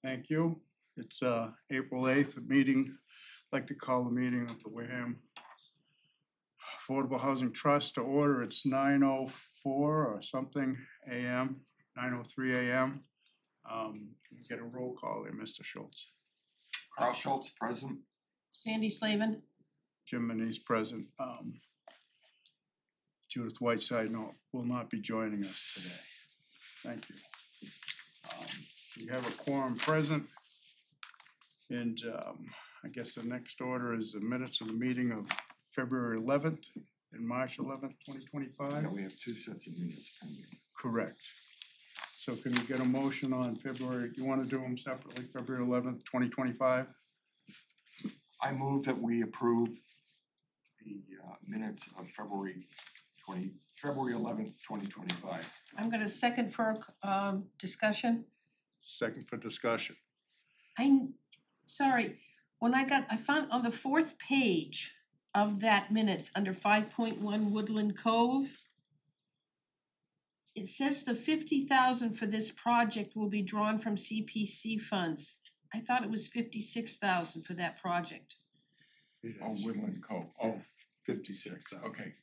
Thank you. It's April 8th, meeting, I'd like to call the meeting of the Wareham Affordable Housing Trust to order. It's 9:04 or something AM, 9:03 AM. Get a roll call there, Mr. Schultz. Carl Schultz, present. Sandy Slavin. Jim Manise present. Judith Whiteside will not be joining us today. Thank you. We have a quorum present. And I guess the next order is the minutes of the meeting of February 11th and March 11th, 2025. Yeah, we have two sets of minutes pending. Correct. So can we get a motion on February, you want to do them separately, February 11th, 2025? I move that we approve the minutes of February 11th, 2025. I'm gonna second for discussion. Second for discussion. Sorry, I found on the fourth page of that minutes under 5.1 Woodland Cove, it says the 50,000 for this project will be drawn from CPC funds. I thought it was 56,000 for that project. Oh, Woodland Cove. Oh, 56. 56,000. Okay.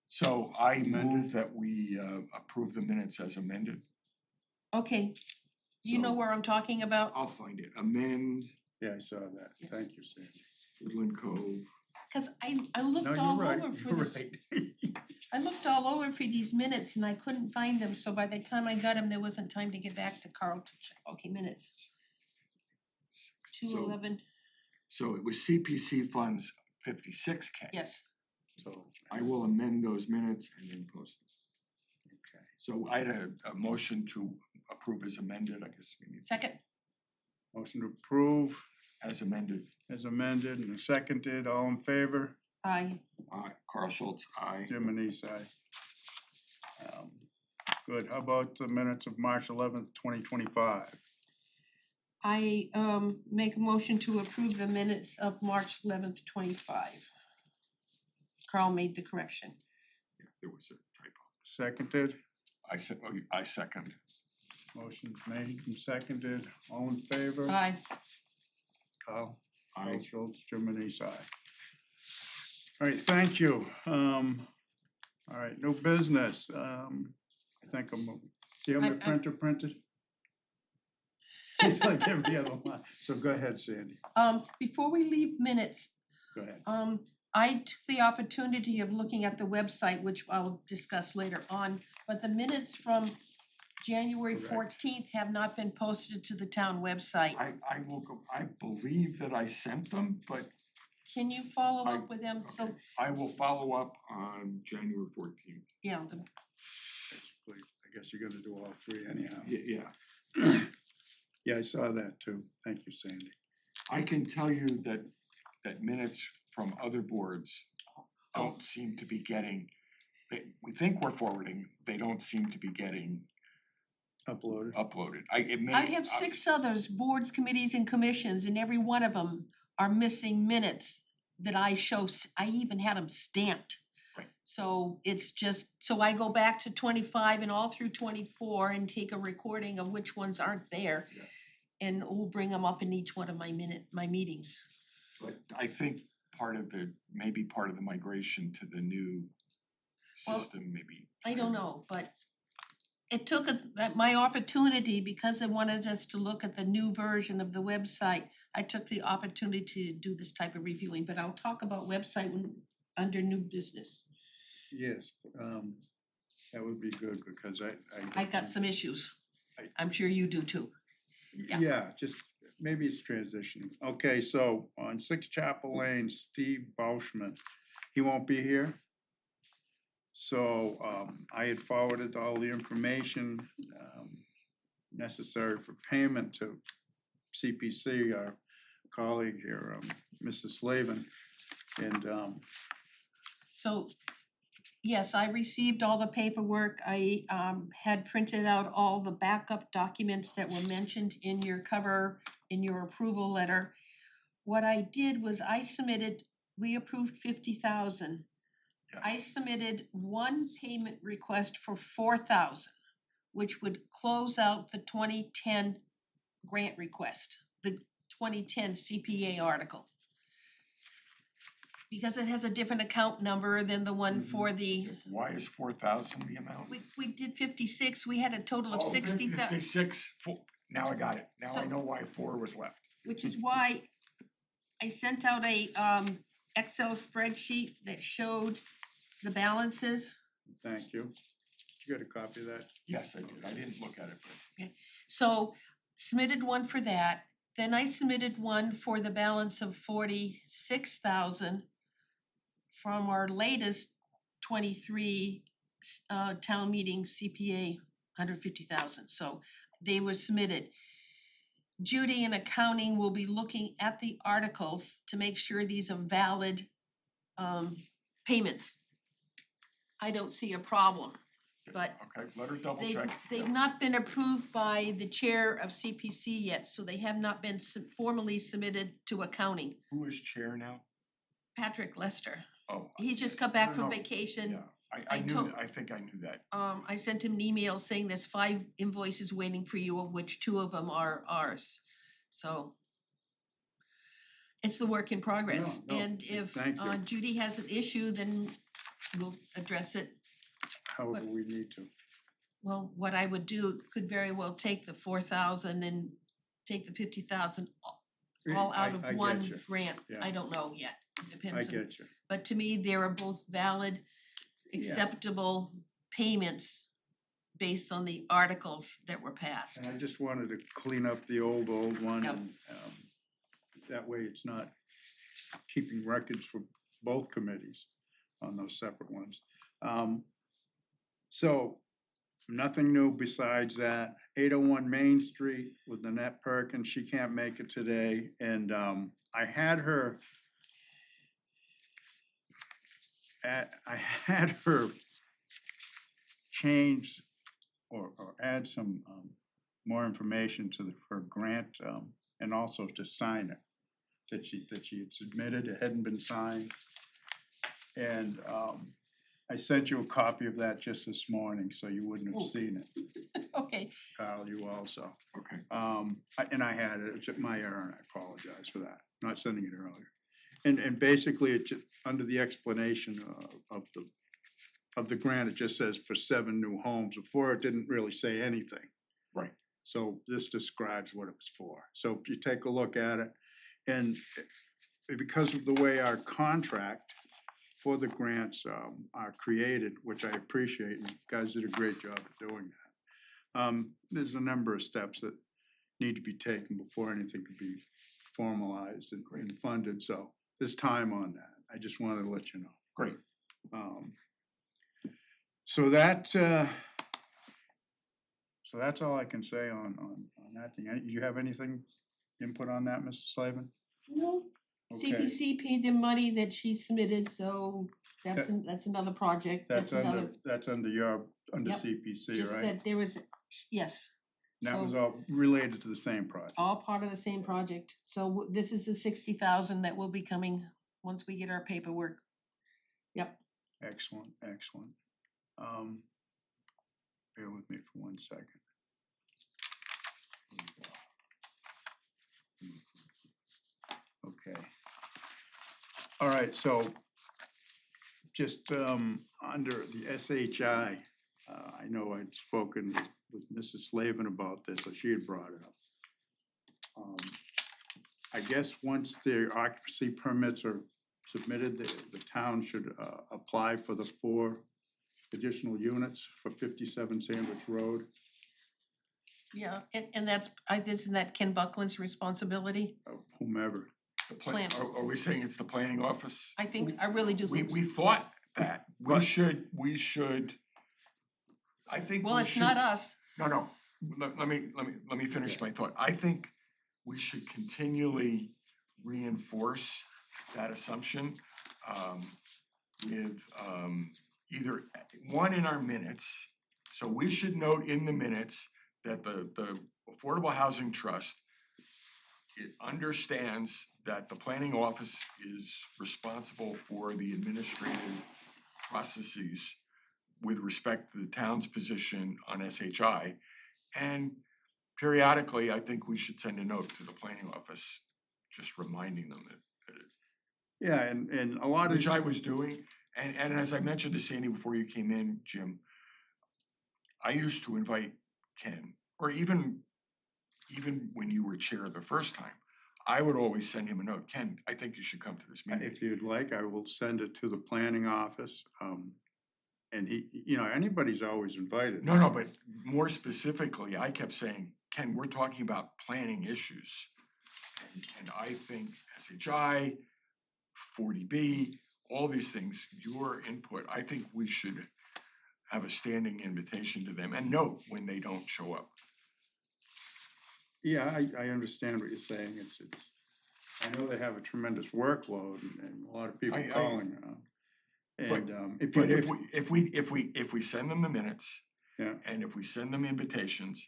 So I move that we approve the minutes as amended. Okay, you know So- where I'm talking about? I'll find it. Amend Yeah, I saw that. Yes. Thank you, Sandy. Woodland Cove. Cause I No, looked you're all right. over for You're this. right. I looked all over for these minutes and I couldn't find them, so by the time I got them, there wasn't time to get back to Carl to check. Okay, minutes. 211, So it was CPC funds 56K. yes. So, I will amend those minutes and then post them. okay. So I had a motion to approve as amended, I guess we need. Second, Motion to approve As amended. as amended and seconded. All in favor? aye. Carl Schultz, aye. Jim Manise, aye. Good. How about the minutes of March 11th, 2025? I make a motion to approve the minutes of March 11th, 25. Carl made the correction. Yeah, there was a typo. Seconded. I second. Motion's made and seconded. All in favor? Aye. Carl? Aye. Carl Schultz, Jim Manise, aye. All right, thank you. All right, new business. I think see how my printer printed? It's like every other line. So go ahead, Sandy. Before we leave minutes, Go ahead. I took the opportunity of looking at the website, which I'll discuss later on, but the minutes from January Correct. 14th have not been posted to the town website. I will go, I believe that I sent them, but Can you follow up with them? So, okay. I will follow up on January 14th. yeah, Basically, I guess you're gonna do all three anyhow. Yeah, Yeah, I saw that too. Thank you, Sandy. I can tell you that minutes from other boards don't seem to be getting, we think we're forwarding, they don't seem to be getting Uploaded. uploaded. I have 6 others, boards, committees, and commissions, and every one of them are missing minutes that I show, I even had them stamped. Right. So it's just, so I go back to 25 and all through 24 and take a recording of which ones aren't there. Yeah. And we'll bring them up in each one of my meetings. But I think maybe part of the migration to the new system, maybe. I don't know, but it took my opportunity, because they wanted us to look at the new version of the website. I took the opportunity to do this type of reviewing, but I'll talk about website under new business. Yes, that would be good because I got some issues. I'm sure you do too. Yeah. Yeah, just maybe it's transitioning. Okay, so on 6 Chapel Lane, Steve Bauschman, he won't be here. So I had forwarded all the information necessary for payment to CPC, our colleague here, Mrs. Slavin, and So, yes, I received all the paperwork. I had printed out all the backup documents that were mentioned in your approval letter. What I did was we approved 50,000. I submitted one payment request for 4,000, which would close out the 2010 grant request, the 2010 CPA article. Because it has a different account number than the one for the, Why is 4,000 the amount? we did 56, we had a total of Oh, 60,000. 56, now I got it, now I So- know why 4 was left. Which is why I sent out a Excel spreadsheet that showed the balances. Thank you. You got a copy of that? Yes, I did, I didn't look at it, but So submitted one for that, then I submitted one for the balance of 46,000 from our latest 23 town meeting CPA, 150,000, so they were submitted. Judy in accounting will be looking at the articles to make sure these are valid payments. I don't see a problem, but okay, let her double They, check. they've not been approved by the chair of CPC yet, so they have not been formally submitted to accounting. Who is chair now? Patrick Lester, Oh. he just yes. got back No, from no, vacation. Yeah, I I knew, told- I think I knew that. I sent him an email saying there's 5 invoices waiting for you, of which 2 of them are ours, so. It's the work in progress, No, no, and if thank you. Judy has an issue, then we'll address it. However we need to. Well, what I would do could very well take the 4,000 and take the 50,000 all out of I one get you. grant. Yeah. I don't know yet, it I depends on, get you. but to me, they are both valid, Yeah. acceptable payments based on the articles that were passed. And I just wanted to clean up the old one Yep. and that way it's not keeping records for both committees on those separate ones. So nothing new besides that. 801 Main Street with Nanette Perkins, she can't make it today, and I had her change or add some more information to her grant and also to sign it that she had submitted. It hadn't been signed. And I sent you a copy of that just this morning, so you wouldn't have Oh. seen it. Okay, Kyle, you also. Okay, And I had it, it's my error, and I apologize for that, not sending it earlier. And basically, it just, under the explanation of the grant, it just says for 7 new homes. Before, it didn't really say anything. right, So this describes what it was for. So if you take a look at it, and because of the way our contract for the grants are created, which I appreciate, and you guys did a great job of doing that. There's a number of steps that need to be taken before anything can be formalized and funded, so there's time on that. I just wanted to let you know. great. So that's all I can say on that thing. You have anything input on that, Mrs. Slavin? no, Okay. CPC paid them money that she submitted, so that's that's another project, That's another. under Yep. CPC, Just right? that there was, yes. That was So, all related to the same project. all part of the same project, so this is the 60,000 that will be coming once we get our paperwork. Yep, Excellent, excellent. Bear with me for 1 second. Okay. All right, so just under the SHI, I know I'd spoken with Mrs. Slavin about this, so she had brought it up. I guess once the occupancy permits are submitted, the town should apply for the 4 additional units for 57 Sandwich Road. yeah, and that's, isn't that Ken Buckland's responsibility? Whomever. The Plan. are we saying it's the planning office? I think, I really do think so. We thought that, we But- should, I think Well, we it's not should- us, No, let me finish my thought. I think we should continually reinforce that assumption with either one in our minutes. So we should note in the minutes that the Affordable Housing Trust, it understands that the planning office is responsible for the administrative processes with respect to the town's position on SHI. And periodically, I think we should send a note to the planning office, just reminding them that Yeah, and a lot of. which I was doing, and as I mentioned to Sandy before you came in, Jim, I used to invite Ken, or even when you were chair the first time, I would always send him a note, Ken, I think you should come to this meeting. If you'd like, I will send it to the planning office. And anybody's always invited. No, but more specifically, I kept saying, Ken, we're talking about planning issues. And I think SHI, 40B, all these things, your input, I think we should have a standing invitation to them and note when they don't show up. Yeah, I understand what you're saying. I know they have a tremendous workload and a lot of people calling. If we send them the minutes, Yeah. and if we send them invitations,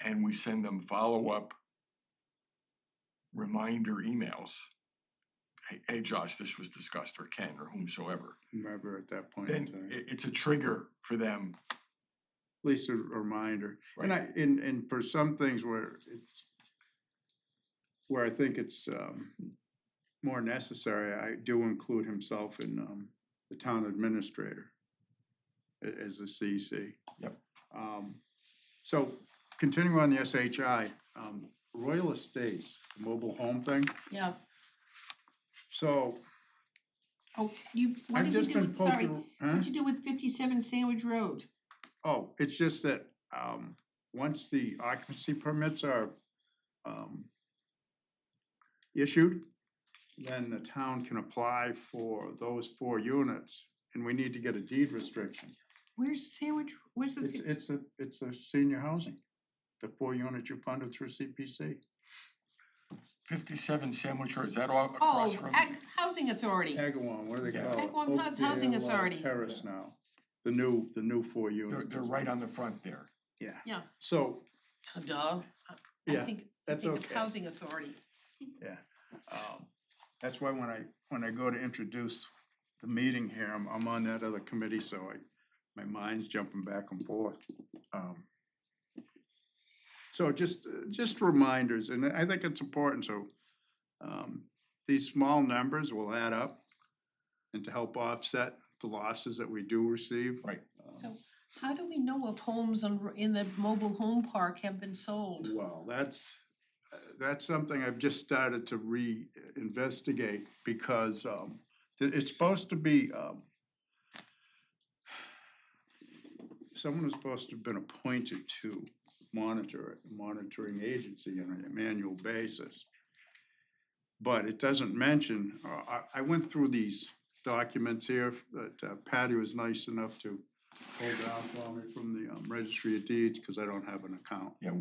and we send them follow-up reminder emails, hey Josh, this was discussed, or Ken, or whomsoever, Remember at that point in then time. it's a trigger for them. At least a reminder. Right. And for some things where I think it's more necessary, I do include himself in the town administrator as the CC. Yep. So continuing on the SHI, Royal Estates, the mobile home thing. Yeah. So Oh, what I've did you just do been with, sorry, poking, huh? what'd you do with 57 Sandwich Road? Oh, it's just that, once the occupancy permits are, issued, then the town can apply for those 4 units, and we need to get a deed restriction. Where's Sandwich, where's the? It's a senior housing, the 4 units you funded through CPC. 57 Sandwich Road, is that all across from? Housing Authority. Agawam, what do they Yeah. call it? Agawam Housing Oakdale, Authority. Terrace now, the new 4 units. They're right on the front there. Yeah. Yeah. So, Ta-da. I Yeah, think that's of okay. Housing Authority. yeah, that's why when I go to introduce the meeting here, I'm on that other committee, so my mind's jumping back and forth. So just reminders, and I think it's important, so these small numbers will add up and to help offset the losses that we do receive. Right. So how do we know if homes in the mobile home park have been sold? Well, that's something I've just started to investigate because it's supposed to be, someone is supposed to have been appointed to monitor it, monitoring agency on an annual basis. But it doesn't mention, I went through these documents here that Patty was nice enough to hold down for me from the Registry of Deeds, because I don't have an account. Yeah.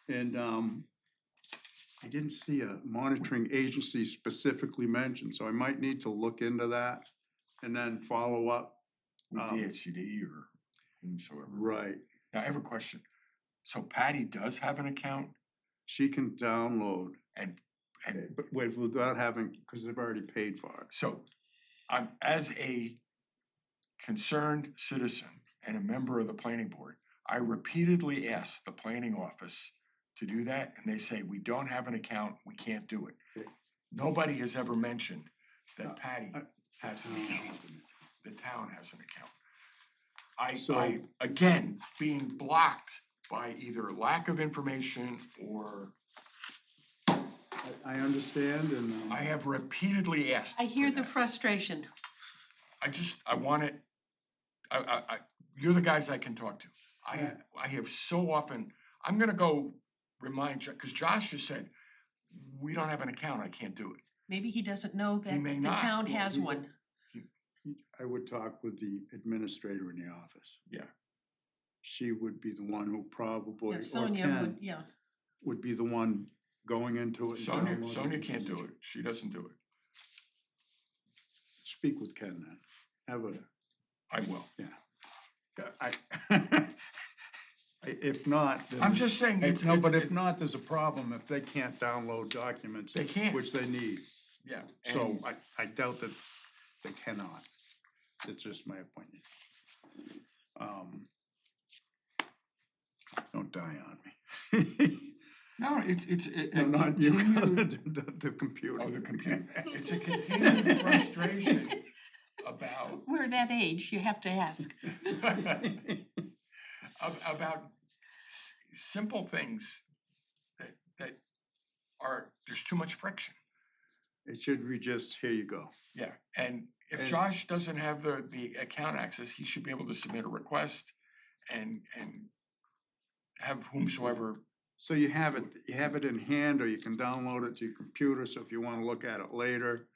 And I didn't see a monitoring agency specifically mentioned, so I might need to look into that and then follow up. With DHCD or whomsoever. Right, Now, I have a question. So Patty does have an account she can download, and but without having, because they've already paid for it. so I'm, as a concerned citizen and a member of the planning board, I repeatedly asked the planning office to do that, and they say, we don't have an account, we can't do it. Yeah. Nobody has ever mentioned that Patty I- has an account, the town has an account. So- I, again, being blocked by either lack of information or I understand, and I have repeatedly asked. I hear for the that. frustration. I want it, you're the guys I can talk to. I have so often, I'm gonna go remind, because Josh just said, we don't have an account, I can't do it. Maybe he doesn't know that may the not. town Well, has he- one. I would talk with the administrator in the office. Yeah. She would be the one who probably, Yeah, or Sonia Ken would, yeah. would be the one going into it. and downloading Sonia it. can't do it, she doesn't do it. Speak with Ken then. Have a, I will. if not, then. I'm just saying, it's. No, but it's- if not, there's a problem if they can't download documents. They can't. Which they need. Yeah. So and- I doubt that they cannot. It's just my opinion. Don't die on me. No, it's a No, not you, continued, the computer. oh, the computer. It's a continued frustration about, We're that age, you have to ask. about simple things that are, there's too much friction. It should be just, here you go. Yeah, and if And- Josh doesn't have the account access, he should be able to submit a request and have whomsoever. So you have it in hand, or you can download it to your computer, so if you wanna look at it later,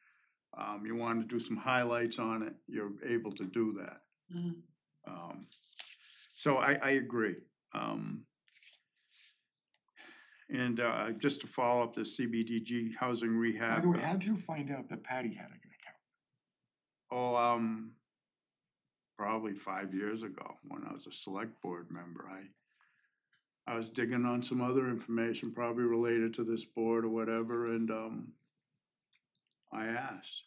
you want to do some highlights on it, you're able to do that. Mhm. So I agree. And just to follow up, the CBDG housing By rehab. the way, how'd you find out that Patty had an account? Probably 5 years ago, when I was a select board member, I was digging on some other information, probably related to this board or whatever, and I asked.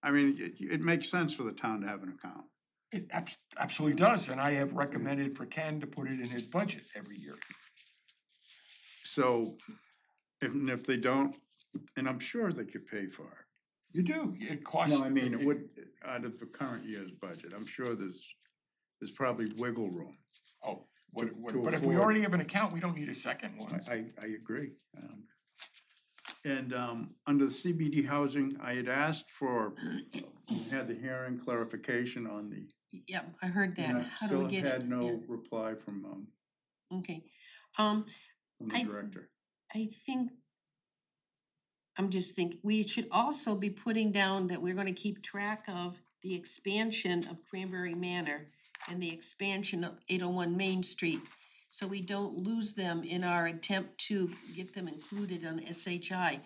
I mean, it makes sense for the town to have an account. It absolutely does, and I have recommended for Ken to put it in his budget every year. So, if they don't, and I'm sure they could pay for it. You do, it costs. No, I mean, it would, out of the current year's budget, I'm sure there's probably wiggle room. Oh, to but if we afford. already have an account, we don't need a second one. I agree. And under the CBD housing, I had asked for, we had the hearing clarification on the. Yep, I heard that. and I How do we still get it? had no Yeah, reply from okay. the I- director. I think, I'm just thinking, we should also be putting down that we're gonna keep track of the expansion of Cranberry Manor and the expansion of 801 Main Street, so we don't lose them in our attempt to get them included on SHI.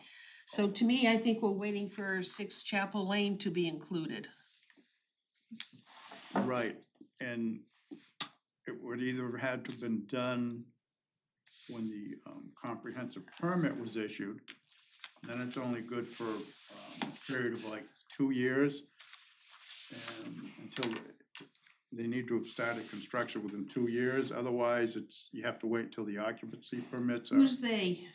So to me, I think we're waiting for 6 Chapel Lane to be included. Right, and it would either have had to have been done when the comprehensive permit was issued, then it's only good for a period of like 2 years. And until they need to have started construction within 2 years, otherwise you have to wait until the occupancy permits are, Who's they?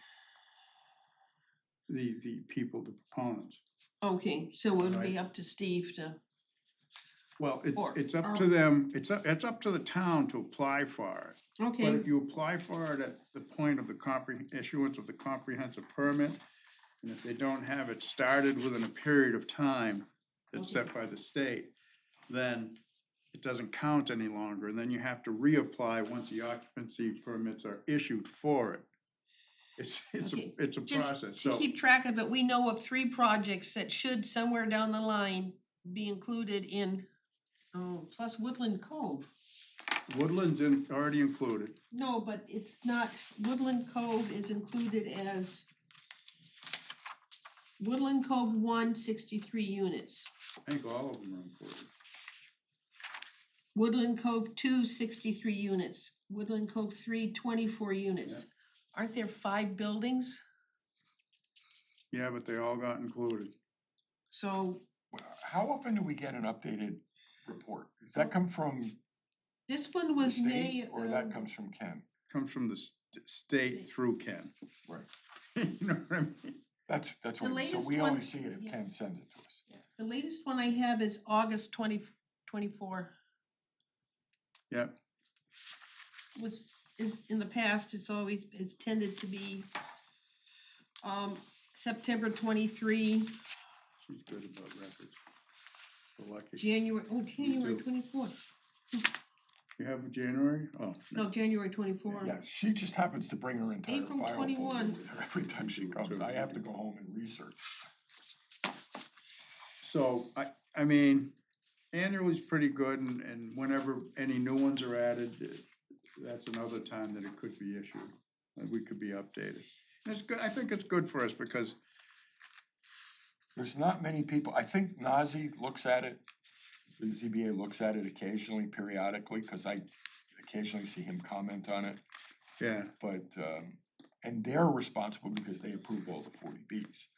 the people, the proponents. Okay, so it would be Right. up to Steve to, Well, Or- it's up or- to them, it's up to the town to apply for it. But okay, if you apply for it at the point of the issuance of the comprehensive permit, and if they don't have it started within a period of time that's set by the state, then it doesn't count any longer, and then you have to reapply once the occupancy permits are issued for it. Okay. It's a just process, to so, keep track of it, we know of 3 projects that should somewhere down the line be included in, plus Woodland Cove. Woodland's already included. No, but it's not, Woodland Cove is included as Woodland Cove 1, 63 units. I think all of them are included. Woodland Cove 2, 63 units. Woodland Cove 3, 24 units. Yeah. Aren't there 5 buildings? Yeah, but they all got included. So How often do we get an updated report? Does that come from this one the was state May. or that comes from Ken? Comes from the state through Ken. Right. You know what I mean? That's The what, so latest we only one- see it if yeah. Ken sends it to us. The latest one I have is August 2024. Yeah, Which is, in the past, it's tended to be September 23, she's good about records. We're lucky. January too. 24. You have a January? Oh, No, January 24. Yeah, she just happens to bring her entire April file folder 21. with her every time she comes. I have to go home and research. So, I mean, annually's pretty good, and whenever any new ones are added, that's another time that it could be issued, and we could be updated. And it's good, I think it's good for us, because, There's not many people, I think Nazi looks at it, the ZBA looks at it occasionally, periodically, because I occasionally see him comment on it, yeah, but, and they're responsible because they approve all the 40Bs.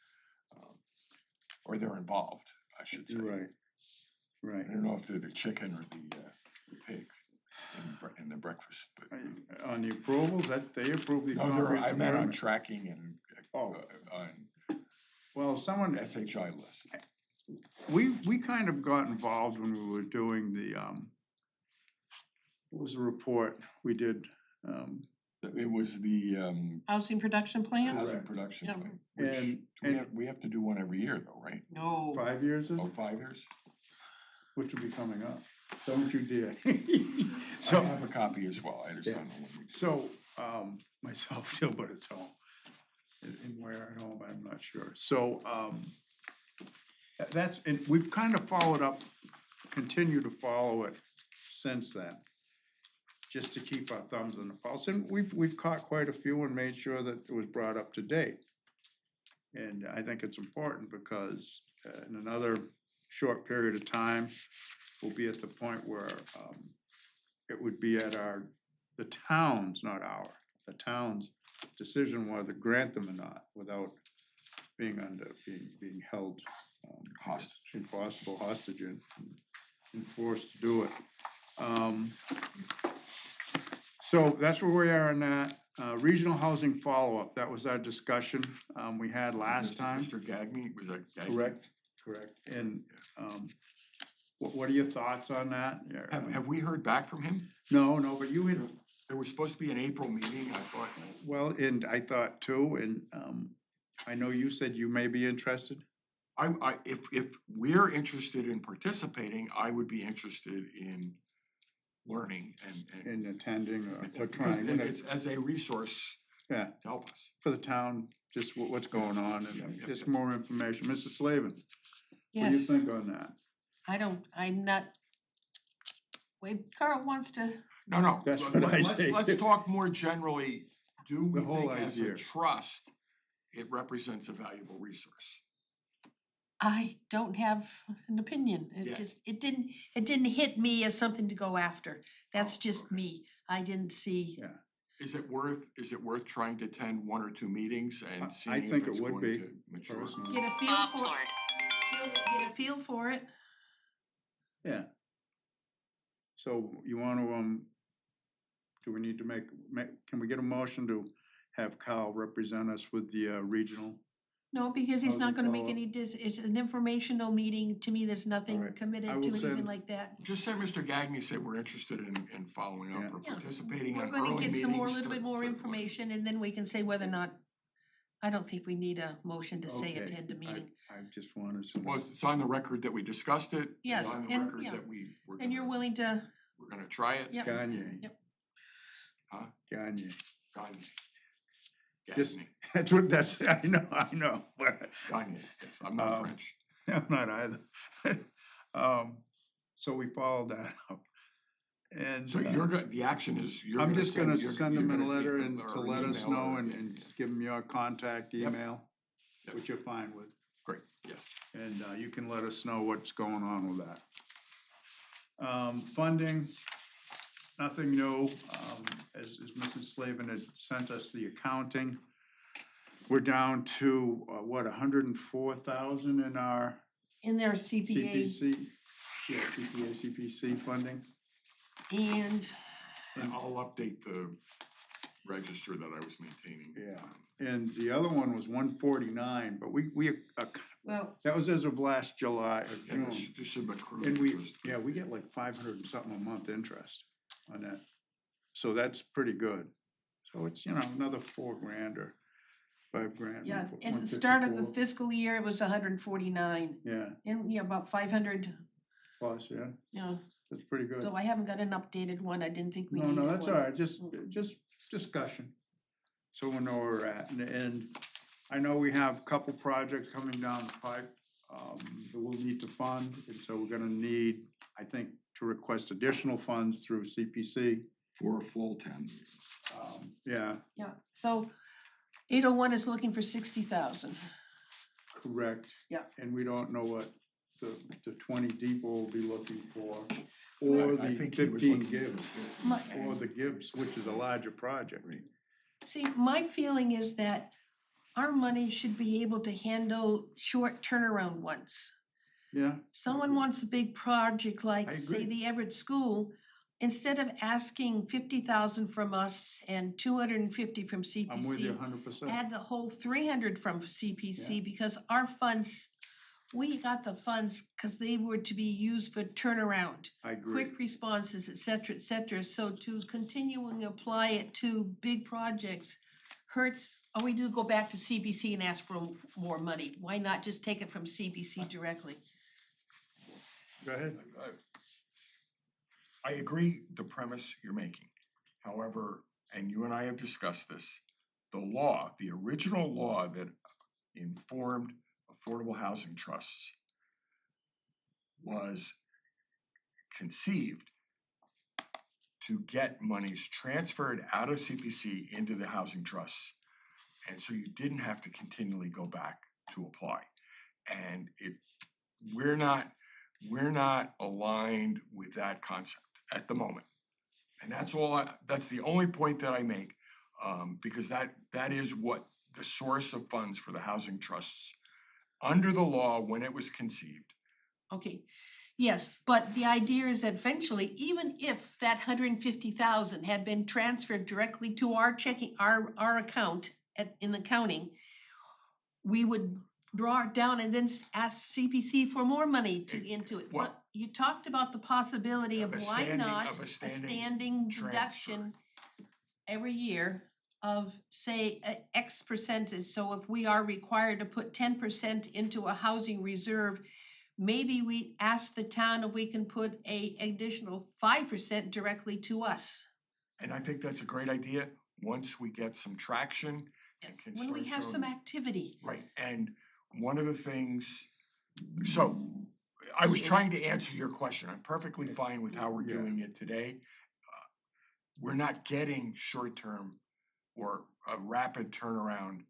Or they're involved, I should say. right, right. I don't know if they're the chicken or the pig. and the breakfast, but. On the approvals, that they approve the No, I comprehensive meant on permit. tracking and, Oh. on Well, someone, SHI list. we kind of got involved when we were doing the, what was the report we did? It was the, Housing production plan? housing Correct. production Yeah. plan, which, And we have to do one every year though, right? No. 5 years, is Oh, it? 5 years? Which will be coming up. Don't you dare. I So, have a copy as well, I just Yeah. don't know when we. so, myself too, but it's home. In where at home, I'm not sure. So, that's, and we've kind of followed up, continue to follow it since then, just to keep our thumbs on the pulse. And we've caught quite a few and made sure that it was brought up to date. And I think it's important because in another short period of time, we'll be at the point where it would be at the town's, not the town's decision whether to grant them or not without being held Hostage. impossible hostage and forced to do it. So that's where we are on that. Regional housing follow-up, that was our discussion we had last time. Mr. Gagny, was that Gagny? Correct. And what are your thoughts on that? Have we heard back from him? No, but you had, There was supposed to be an April meeting, I thought. well, and I thought too, and I know you said you may be interested. If we're interested in participating, I would be interested in learning and. In attending or Because trying, it's as a resource yeah, to help us. for the town, just what's going on Yeah, and yeah, just yeah. more information. Mr. Slavin, what do you Yes, think on that? I'm not, wait, Carl wants to, No, That's what I say. let's talk more generally. Do we The whole think as a idea. trust, it represents a valuable resource? I don't have an opinion. Yeah. It didn't hit me as something to go after. That's Oh, just okay. me. I didn't see. Yeah. Is it worth trying to attend 1 or 2 meetings I and seeing if think it it's would going be, to mature? personally. Get a feel for it. Get a feel for it. Yeah. So you want to, do we need to can we get a motion to have Kyle represent us with the regional? No, because he's not Housing gonna make follow-up. any, it's an informational meeting. To me, there's nothing Alright. I committed will to anything send- like that. Just say Mr. Gagny said we're interested in following up Yeah. or Yeah, participating we're in gonna early get meetings. some more, a little to- bit more to- information, and then we can say whether or not, I don't think we need a motion to say Okay, attend a meeting. I just wanted to. Well, it's on the record that we discussed it. Yes, It's on the and- record yeah. that we're And you're gonna, willing to, we're gonna try it. Yep. Gagne. Yep. Huh? Gagne. Gagne. Just- Gagny. I know, but Gagne, yes, I'm not French. I'm not either. So we followed that up. And So the action is, you're I'm gonna just gonna you're send them you're a gonna letter get- and or to an let us email know or- and give them your contact Yep. email, Yep. which you're fine with. Great, yes. And you can let us know what's going on with that. Funding, nothing new. As Mrs. Slavin had sent us the accounting, we're down to, 104,000 in our in their CPA, CPC, yeah, CPA, CPC funding. and And I'll update the register that I was maintaining. Yeah. And the other one was 149, but well, that was as of last July, or Yeah, June. there's some accrued. And we interest. get like 500 and something a month interest on that. So that's pretty good. So it's, another $4,000 or $5,000. yeah, at the start of the 154. fiscal year, it was 149, Yeah, and, about 500, plus, yeah, that's pretty good. so I haven't got an updated one. I didn't think we No, needed one. that's all right, just discussion. So we know where we're at, and I know we have a couple projects coming down the pipe, that we'll need to fund, and so we're gonna need, I think, to request additional funds through CPC. For a full 10. Yeah, Yeah, so 801 is looking for 60,000. correct. Yeah. And we don't know what the 20 depot will be looking for, Right, or I the think he was 15 looking for Gibbs, 50. My- or the Gibbs, which is a larger project. Right. See, my feeling is that our money should be able to handle short turnaround ones. Yeah, Someone agree. wants a big project I like, say, agree. the Everett School, instead of asking 50,000 from us and 250 from CPC. I'm with you 100%. Add the whole 300 from CPC because our funds, we got the funds because they were to be used for turnaround, I agree. quick responses, et cetera, et cetera. So to continue and apply it to big projects hurts, or we do go back to CPC and ask for more money. Why not just take it from CPC directly? Go ahead. I agree the premise you're making. However, and you and I have discussed this, the law, the original law that informed affordable housing trusts was conceived to get monies transferred out of CPC into the housing trusts. And so you didn't have to continually go back to apply. And we're not aligned with that concept at the moment. And that's the only point that I make, because that is what the source of funds for the housing trusts under the law when it was conceived. Okay, yes, but the idea is that eventually, even if that 150,000 had been transferred directly to our checking, our account in accounting, we would draw it down and then ask CPC for more money into it. Well- But you talked about the possibility of Of a why standing- not of a a standing standing transfer. deduction every year of, say, X percentage. So if we are required to put 10% into a housing reserve, maybe we ask the town if we can put a additional 5% directly to us. And I think that's a great idea, once we get some traction. and can When we start have showing- some activity. Right, and one of the things, so I was trying to answer your question. I'm perfectly fine with how we're Yeah. doing it today. We're not getting short-term or rapid turnaround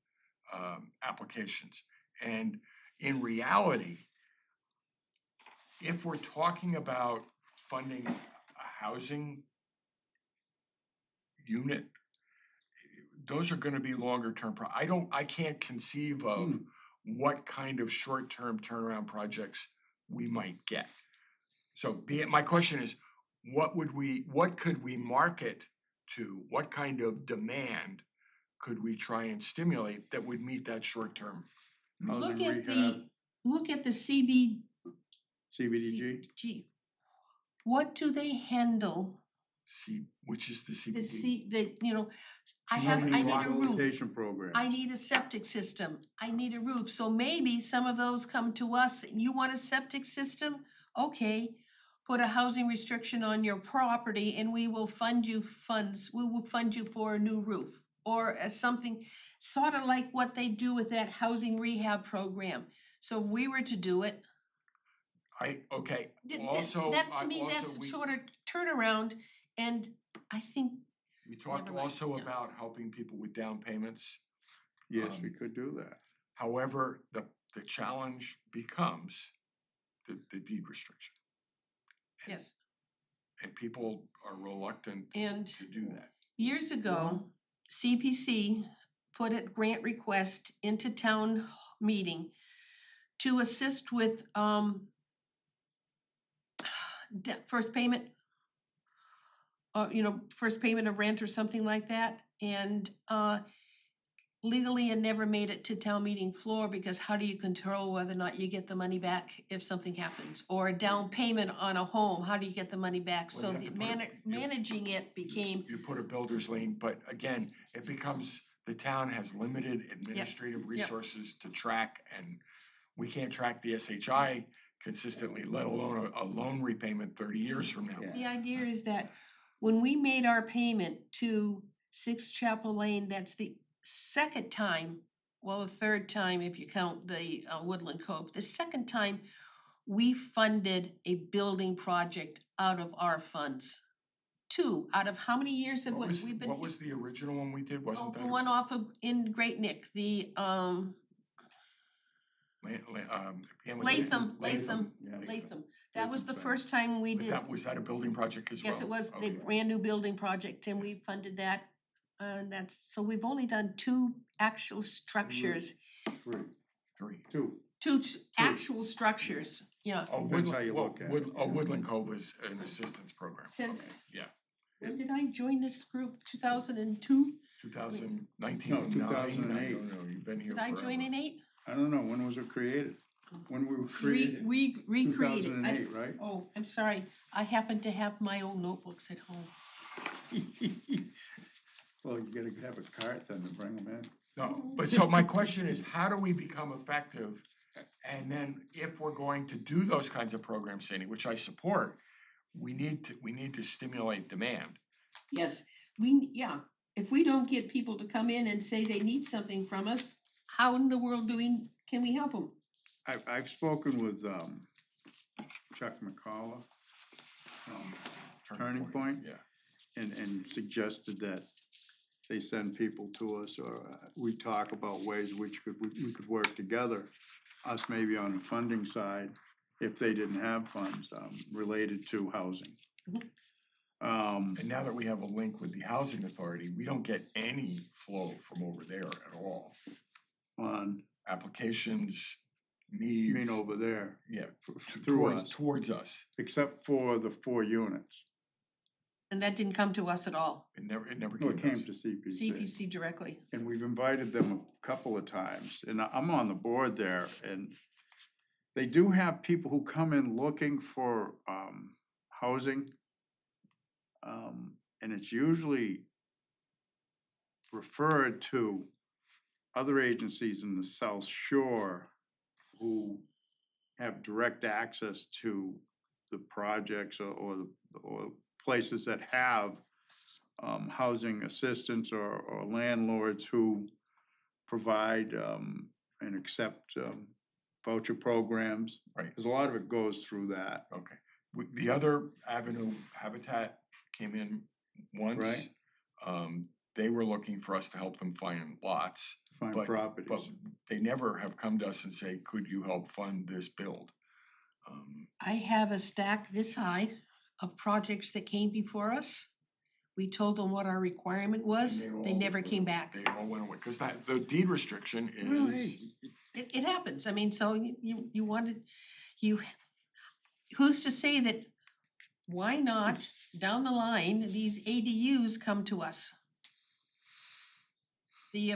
applications. And in reality, if we're talking about funding a housing unit, those are gonna be longer term. I can't conceive of what kind of short-term turnaround projects we might get. So my question is, what could we market to? What kind of demand could we try and stimulate that would meet that short-term? Look Housing at rehab, the CBDG. CBDG. What do they handle? Which is the The CBD? I Community need a roof. Rehabilitation program. I need a septic system, I need a roof, so maybe some of those come to us, you want a septic system? Okay, put a housing restriction on your property and we will fund you for a new roof. Or something, sort of like what they do with that housing rehab program. So if we were to do it, Okay, that to me, that's a shorter turnaround, and I think, we talked Never mind, also yeah. about helping people with down payments. Yes, we could do that. However, the challenge becomes the deed restriction. yes, And people are reluctant and to do that. years ago, CPC put a grant request into town meeting to assist with first payment, first payment of rent or something like that, and legally it never made it to town meeting floor, because how do you control whether or not you get the money back if something happens? Or a down payment on a home, how do you get the money back? Well, So you have the to put managing it became, You put a builder's lien, but again, it becomes, the town has limited administrative resources to track, and we can't track the SHI consistently, let alone a loan repayment 30 years from now. Yeah. the idea is that when we made our payment to 6 Chapel Lane, that's the second time, well, the third time if you count the Woodland Cove, the second time we funded a building project out of our funds. 2 out of how many years have What we've been? what was the original one we did? Oh, Wasn't that? the one off of, in Great Neck, the Latham. Yeah. That was the Latham first time we did. Was that a building project as well? Yes, it was the Okay. brand new building project, and we funded that. And so we've only done 2 actual structures, Three, Three. two. actual structures Yeah, Oh, Depends how Woodland, you well, look at it, yeah. Woodland Cove is an assistance program. Okay, Since- yeah, when did I join this group? 2002? 2019 No, and 2008. I don't know, you've been here Did I forever. join in 8? I don't know, when was it created? When we were created? Recreated. 2008, right? Oh, I'm sorry. I happen to have my old notebooks at home. Well, you gotta have a cart then to bring them in. No, but so my question is, how do we become effective? And then if we're going to do those kinds of programs, Sandy, which I support, we need to stimulate demand. Yes, yeah, if we don't get people to come in and say they need something from us, how in the world can we help them? I've spoken with, Chuck McCullough, Turning Point. Yeah, and suggested that they send people to us, or we talk about ways which we could work together, us maybe on the funding side, if they didn't have funds, related to housing. and now that we have a link with the housing authority, we don't get any flow from over there at all. On, Applications, I needs. mean, over there, Yeah, through us, towards us. except for the 4 units. And that didn't come to us at all, It never No, came it to came us. to CPC. CPC directly. And we've invited them a couple of times, and I'm on the board there, and they do have people who come in looking for, housing. And it's usually referred to other agencies in the South Shore who have direct access to the projects or places that have housing assistance or landlords who provide and accept voucher programs. Right. Because a lot of it goes through that. Okay. The other avenue, Habitat came in once. Right. They were looking for us to help them find lots. Find But properties. they never have come to us and say, could you help fund this build? I have a stack this high of projects that came before us. We told them what our requirement was, and they all- never came back. They all went away, because the deed restriction Well, is, hey, It happens, I mean, so you wanted, who's to say that, why not, down the line, these ADUs come to us? The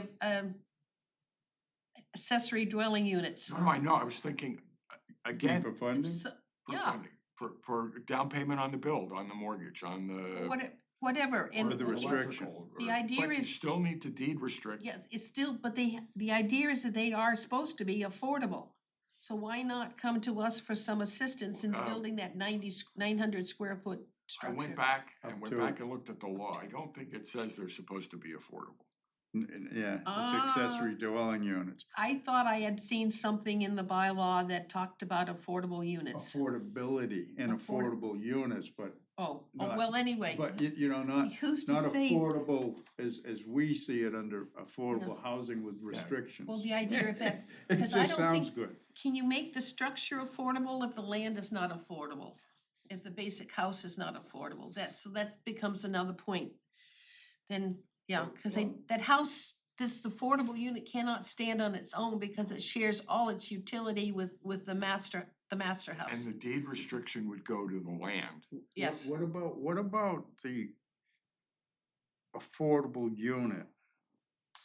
accessory dwelling units. no, I know, I was thinking, again, for funding? So- for Yeah, funding, for down payment on the build, on the mortgage, on the. whatever, Or and the restriction. electrical, The or- idea but you is- still need to deed restrict. yeah, it's still, but the idea is that they are supposed to be affordable. So why not come to us for some assistance in building that 900 square foot I structure? went back Up and to- looked at the law. I don't think it says they're supposed to be affordable. Yeah, it's accessory dwelling units. I thought I had seen something in the bylaw that talked about affordable units. Affordability and affordable units, but not- Well, anyway, But you know, not who's to not say, affordable as we see it under affordable housing with restrictions. well, the idea of that, It because I just don't sounds think, good. can you make the structure affordable if the land is not affordable? If the basic house is not affordable, so that becomes another point. Then, yeah, cause that house, this affordable unit cannot stand on its own because it shares all its utility with the master house. And the deed restriction would go to the land. Yes. What about the affordable unit,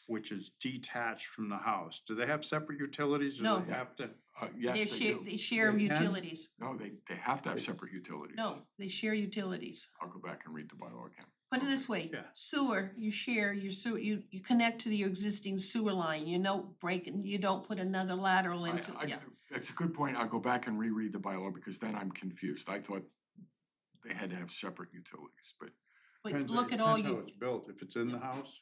which is detached from the house? Do they have separate utilities, or No. do they have to? Yes, they do. They share They can? utilities. No, they have to have separate utilities. No, they share utilities. I'll go back and read the bylaw again. Put it this way, Yeah. sewer, you share your sewer, you connect to your existing sewer line, you don't break and you don't put another lateral into, yeah. That's a good point. I'll go back and reread the bylaw, because then I'm confused. I thought they had to have separate utilities, but, But Depends- look it at all depends how you, it's built. If it's in the house,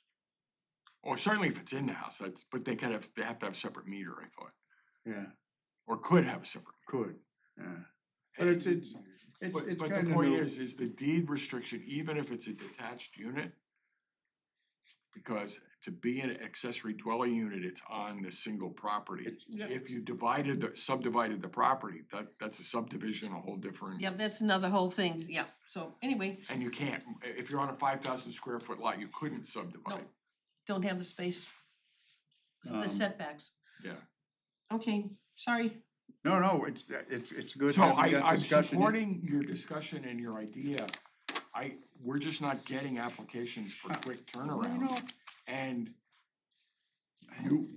or certainly if it's in the house, but they have to have separate meter, I thought, yeah, or could have a separate. could, yeah. But it's But kind the of point new. is the deed restriction, even if it's a detached unit, because to be an accessory dwelling unit, it's on the single property. It's- yeah, If you subdivided the property, that's a subdivision, a whole different. yeah, that's another whole thing, yeah, so anyway, And you can't, if you're on a 5,000 square foot lot, you couldn't subdivide. don't have the space. 'Cause of the Um, setbacks, Yeah. okay, sorry, No, it's good So having that I'm discussion. supporting your discussion and your idea. We're just not getting applications for quick Well, you turnaround. know, And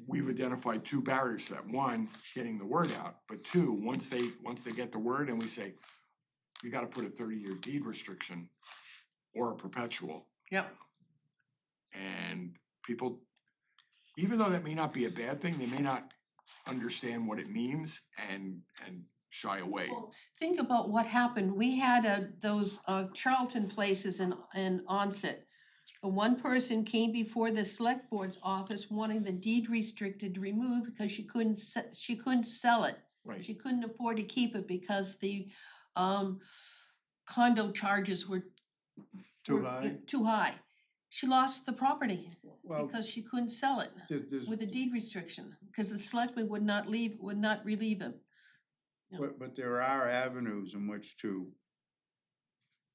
we've identified two barriers to that. One, getting the word out, but two, once they get the word and we say, you gotta put a 30-year deed restriction or a perpetual. Yep. And people, even though that may not be a bad thing, they may not understand what it means and shy away. Well, think about what happened. We had those Charlton places in Onset. One person came before the select board's office wanting the deed restricted removed because she couldn't sell it. Right. She couldn't afford to keep it because the condo charges were too high. Too high. She lost the property Well, because she couldn't sell it there's, with a deed restriction, because the selectmen would not relieve him. Yeah. but there are avenues in which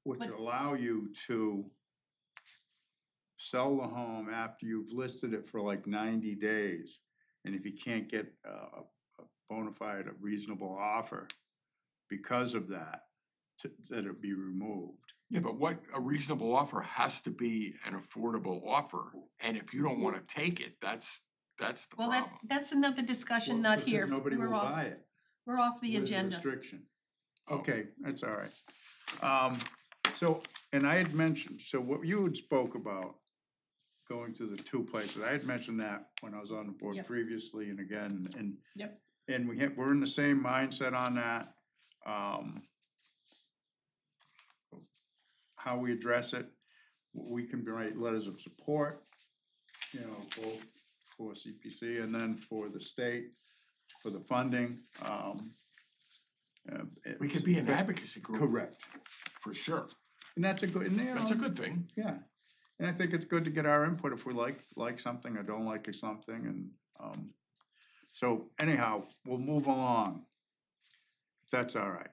But- allow you to sell the home after you've listed it for like 90 days. And if you can't get a bona fide, a reasonable offer because of that, that it be removed. Yeah, but what a reasonable offer has to be an affordable offer. And if you don't wanna take it, that's the Well, problem. that's another discussion, Well, not because here. nobody will buy it. We're off the with agenda. Restriction. Oh. Okay, that's all right. So, and I had mentioned, so what you had spoke about, going to the two places, I had mentioned that when I was on the board Yep. previously and again, and. Yep. And we're in the same mindset on that. How we address it, we can write letters of support, both for CPC and then for the state, for the funding. We could be an advocacy group. Correct. For sure. And that's a good, and, That's a good thing. yeah. And I think it's good to get our input if we like something or don't like something, and, so anyhow, we'll move along, if that's all right.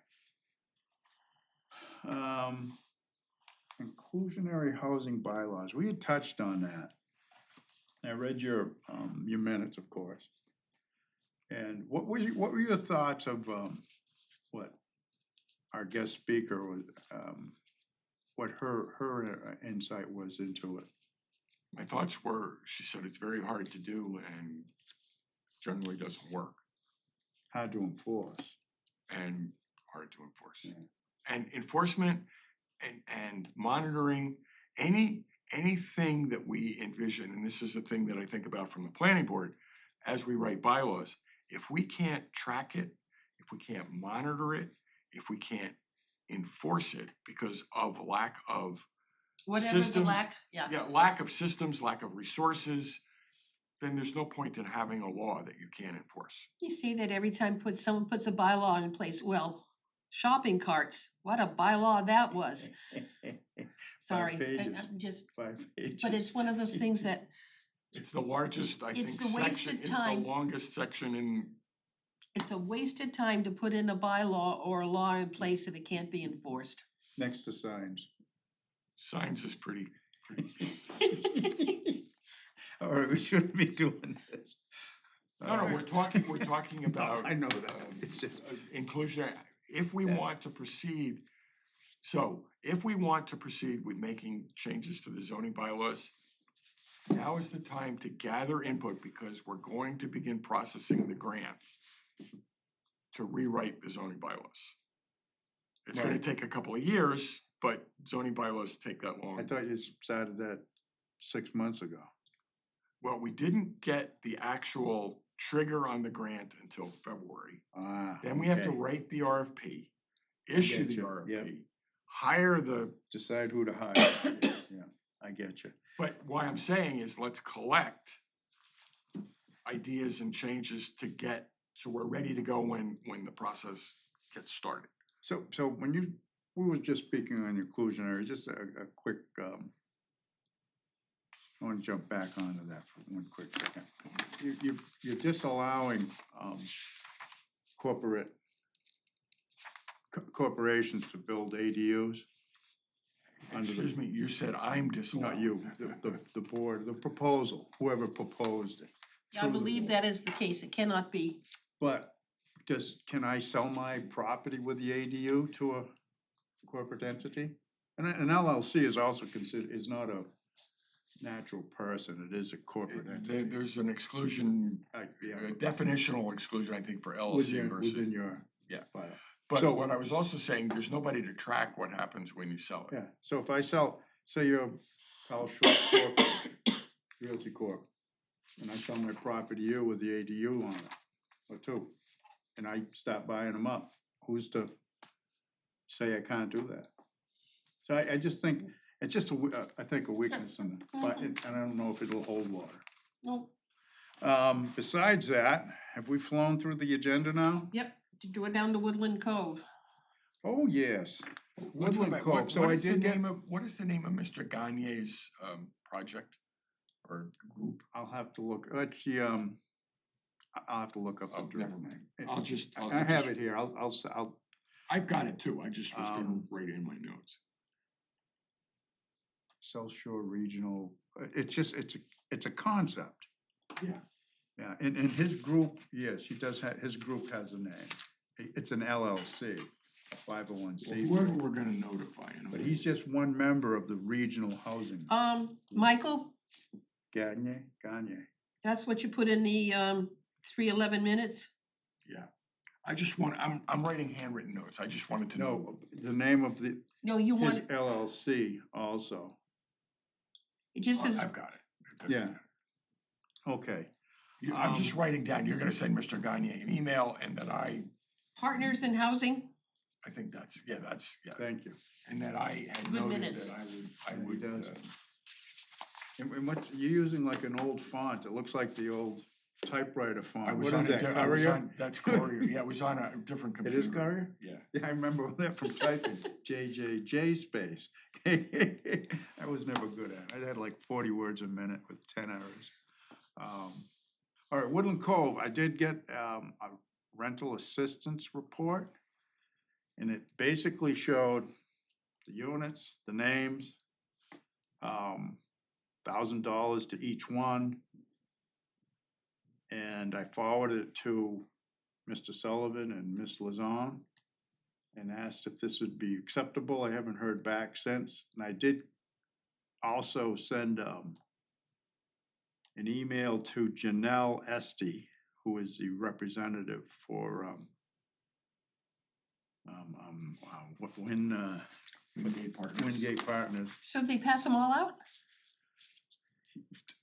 Inclusionary housing bylaws, we had touched on that. I read your minutes, of course. And what were your thoughts of, what our guest speaker was, what her insight was into it? My thoughts were, she said it's very hard to do and generally doesn't work Hard to enforce. and hard to enforce. Yeah. And enforcement and monitoring, anything that we envision, and this is a thing that I think about from the planning board, as we write bylaws, if we can't track it, if we can't monitor it, if we can't enforce it because of lack of Whatever the systems, lack, yeah. lack of systems, lack of resources, then there's no point in having a law that you can't enforce. You see that every time someone puts a bylaw in place. Well, shopping carts, what a bylaw that was. Sorry, pages. I'm just, 5 pages. but it's one of those things that It's the largest, I think, It's a wasted section, it's the time. longest section in, it's a wasted time to put in a bylaw or a law in place if it can't be enforced. Next to signs. science is pretty. All right, we shouldn't be doing this. No, we're talking about. I know that. um, It's just, Inclusionary, if we Yeah. want to proceed, so if we want to proceed with making changes to the zoning bylaws, now is the time to gather input because we're going to begin processing the grant to rewrite the zoning bylaws. It's gonna Right. take a couple of years, but zoning bylaws take that long. I thought you started that 6 months ago. Well, we didn't get the actual trigger on the grant until February. Ah, Then we have to okay. write the RFP, issue get the you, RFP, hire the, Decide who to hire. Yeah, I get you. but why I'm saying is let's collect ideas and changes to get, so we're ready to go when the process gets started. So when we were just speaking on inclusionary, just a quick, I want to jump back onto that for one quick second. You're disallowing corporations to build ADUs? Under the- Excuse me, you said I'm disallowed. Not you, the board, the proposal, whoever proposed it. I through the believe board. that is the case. It cannot be. But can I sell my property with the ADU to a corporate entity? And an LLC is also considered, is not a natural person, it is a corporate entity. There's an exclusion, Yeah. a definitional exclusion, I think, for LLC Within versus. your. Yeah. file. But So- what I was also saying, there's nobody to track what happens when you sell it. Yeah, so if I sell, say you're Carl Short Corp, Realty Corp, and I sell my property to you with the ADU on it, or two, and I start buying them up, who's to say I can't do that? So I just think, it's just I think a weakness in the, but, and I don't know if it'll hold water. No, Besides that, have we flown through the agenda now? yep, do it down to Woodland Cove. Oh, yes. Let's go Woodland back. Cove, so I did get, What is the name of Mr. Gagne's project or group? I'll have to look, actually, I'll have to look up Oh, the never direct mind. name. I'll just. I have it here, I'll, I've got it too. I just was gonna write it in my notes. South Shore Regional, it's just, it's a concept. Yeah. Yeah, and his group, yes, he does have, his group has a name. It's an LLC, a 501c. Whoever we're gonna notify. in a But way. he's just one member of the regional housing. Michael, Gagne. that's what you put in the 311 minutes? Yeah. I just want, I'm writing handwritten notes. I just wanted to know. No, the name of the, No, you his want, LLC also. it just says, I've got it. It doesn't Yeah. matter. Okay, I'm just writing down, you're gonna send Mr. Gagne an email and that I Partners in Housing, think that's, yeah, thank you. and that I had Good noted minutes. that I Yeah, he would, does. And what, you're using like an old font, it looks like the old typewriter I font. was What on is a, that, I was Courier? on, that's Courier, yeah, I was on a different It computer. is Courier? Yeah. Yeah, I remember that from typing, JJJ space. I was never good at it. I had like 40 words a minute with 10 errors. All right, Woodland Cove, I did get a rental assistance report. And it basically showed the units, the names, $1,000 to each one. And I forwarded it to Mr. Sullivan and Ms. Lazon and asked if this would be acceptable. I haven't heard back since. And I did also send an email to Janelle Estee, who is the representative for Wingate Partners. Wingate Partners. so they pass them all out?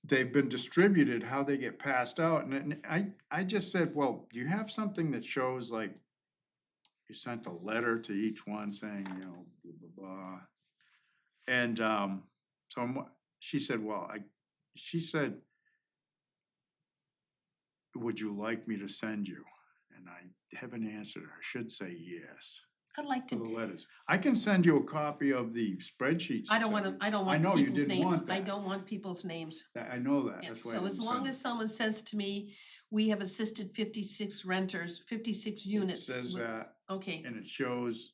They've been distributed, how they get passed out, and I just said, well, do you have something that shows like you sent a letter to each one saying, you know, blah, blah, blah. And so she said, well, she said, would you like me to send you? And I haven't answered her, I should say yes. I'd like For the to, letters. I can send you a copy of the spreadsheets. I don't want know you people's didn't names, want I that. don't want people's names. I know that, Yeah, that's why I so as didn't long send as it. someone says to me, we have assisted 56 renters, 56 units. It says with-" that, Okay, and it shows,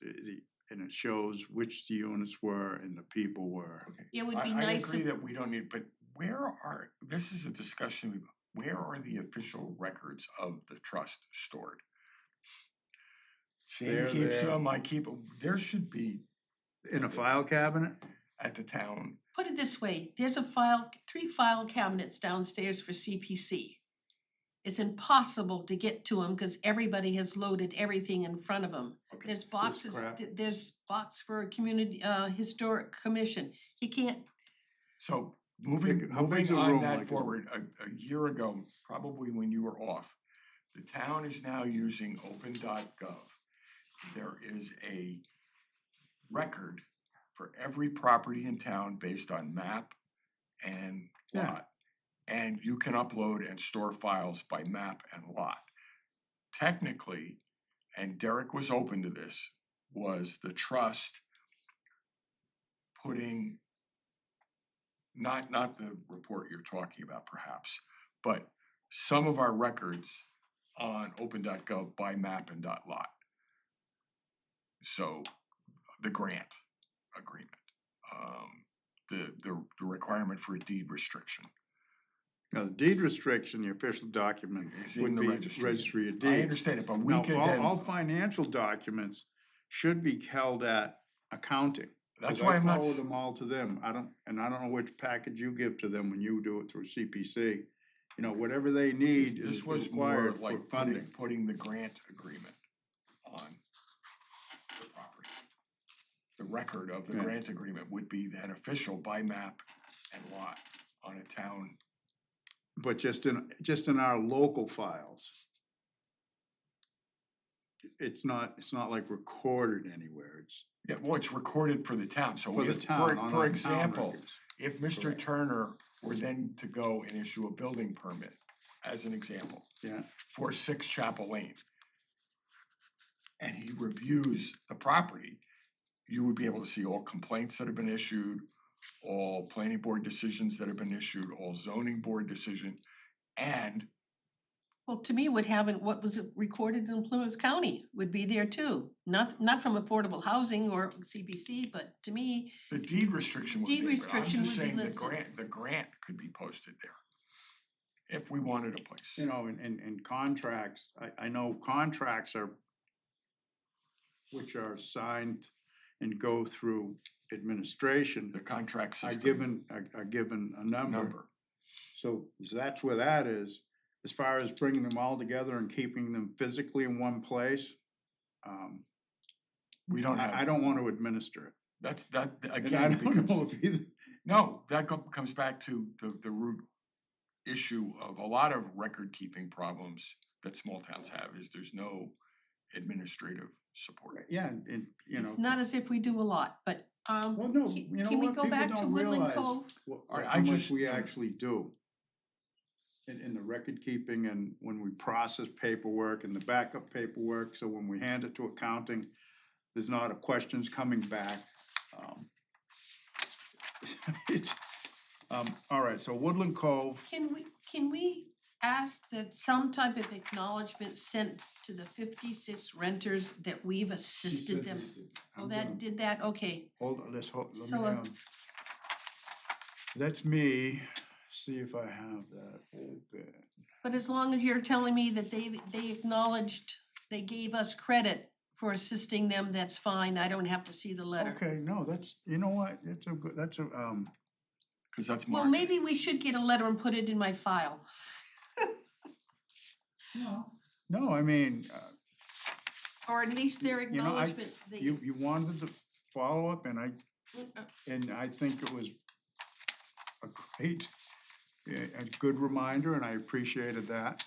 which the units were and the people were. Okay. it would be I nice agree if, that we don't need, but this is a discussion, where are the official records of the trust stored? Sandy They're keeps there. them, I keep them, there should be In a file cabinet? at the town. put it this way, there's 3 file cabinets downstairs for CPC. It's impossible to get to them because everybody has loaded everything in front of them. Okay. There's boxes, crap. there's box for a community, historic commission. You can't, So moving How big's the on room, that like, forward, a year ago, probably when you were off, the town is now using open.gov. There is a record for every property in town based on map and Yeah. lot. And you can upload and store files by map and lot. Technically, and Derek was open to this, was the trust putting, not the report you're talking about perhaps, but some of our records on open.gov by map and .lot. So the grant agreement, the requirement for a deed restriction. Now, the deed restriction, the official document Is in would the be registry. registry of I deeds. understand it, but we Now, could all then, financial documents should be held at accounting. that's 'Cause why I I'm not, forward them all to them. I don't know which package you give to them when you do it through CPC. You know, whatever they need this is was more required for like funding. putting the grant agreement on the property. The record of the Yeah. grant agreement would be then official by map and lot on a town. But just in our local files. It's not like recorded anywhere. It's Yeah, well, it's recorded for the town, so for the if, town on for our town example, records. if Mr. Correct. Turner were then to go and issue a building permit, as an example, Yeah, for 6 Chapel Lane, and he reviews the property, you would be able to see all complaints that have been issued, all planning board decisions that have been issued, all zoning board decision, and Well, to me, what was recorded in Plymouth County would be there too. Not from affordable housing or CBC, but to me, the deed restriction would Deed be, but I'm restriction just would be saying listed. the grant could be posted there. If we wanted a place. you know, in contracts, I know contracts which are signed and go through administration, The contract are system given a number. number. So that's where that is. As far as bringing them all together and keeping them physically in one place, We don't I have, don't want to administer it. that, And I again, don't know because, if either, no, that comes back to the root issue of a lot of record-keeping problems that small towns have, is there's no administrative support. yeah, and, you know. it's not as if we do a lot, but, Well, no, you know can we what, go people back to don't Woodland realize Cove? Alright, how I much just, we you know. actually do. In the record keeping and when we process paperwork and the backup paperwork, so when we hand it to accounting, there's not a questions coming back. It's, all right, so Woodland Cove, Can we ask that some type of acknowledgement sent to the 56 renters that we've assisted them? Oh, that did that, okay. Hold on, let So, me, let me see if I have that open. But as long as you're telling me that they acknowledged, they gave us credit for assisting them, that's fine, I don't have to see the letter. Okay, no, you know what, that's a, Cause that's Well, marketing. maybe we should get a letter and put it in my file. no, I mean, Or at least their You know, acknowledgement. you wanted the follow-up, and I think it was a great, a good reminder, and I appreciated that.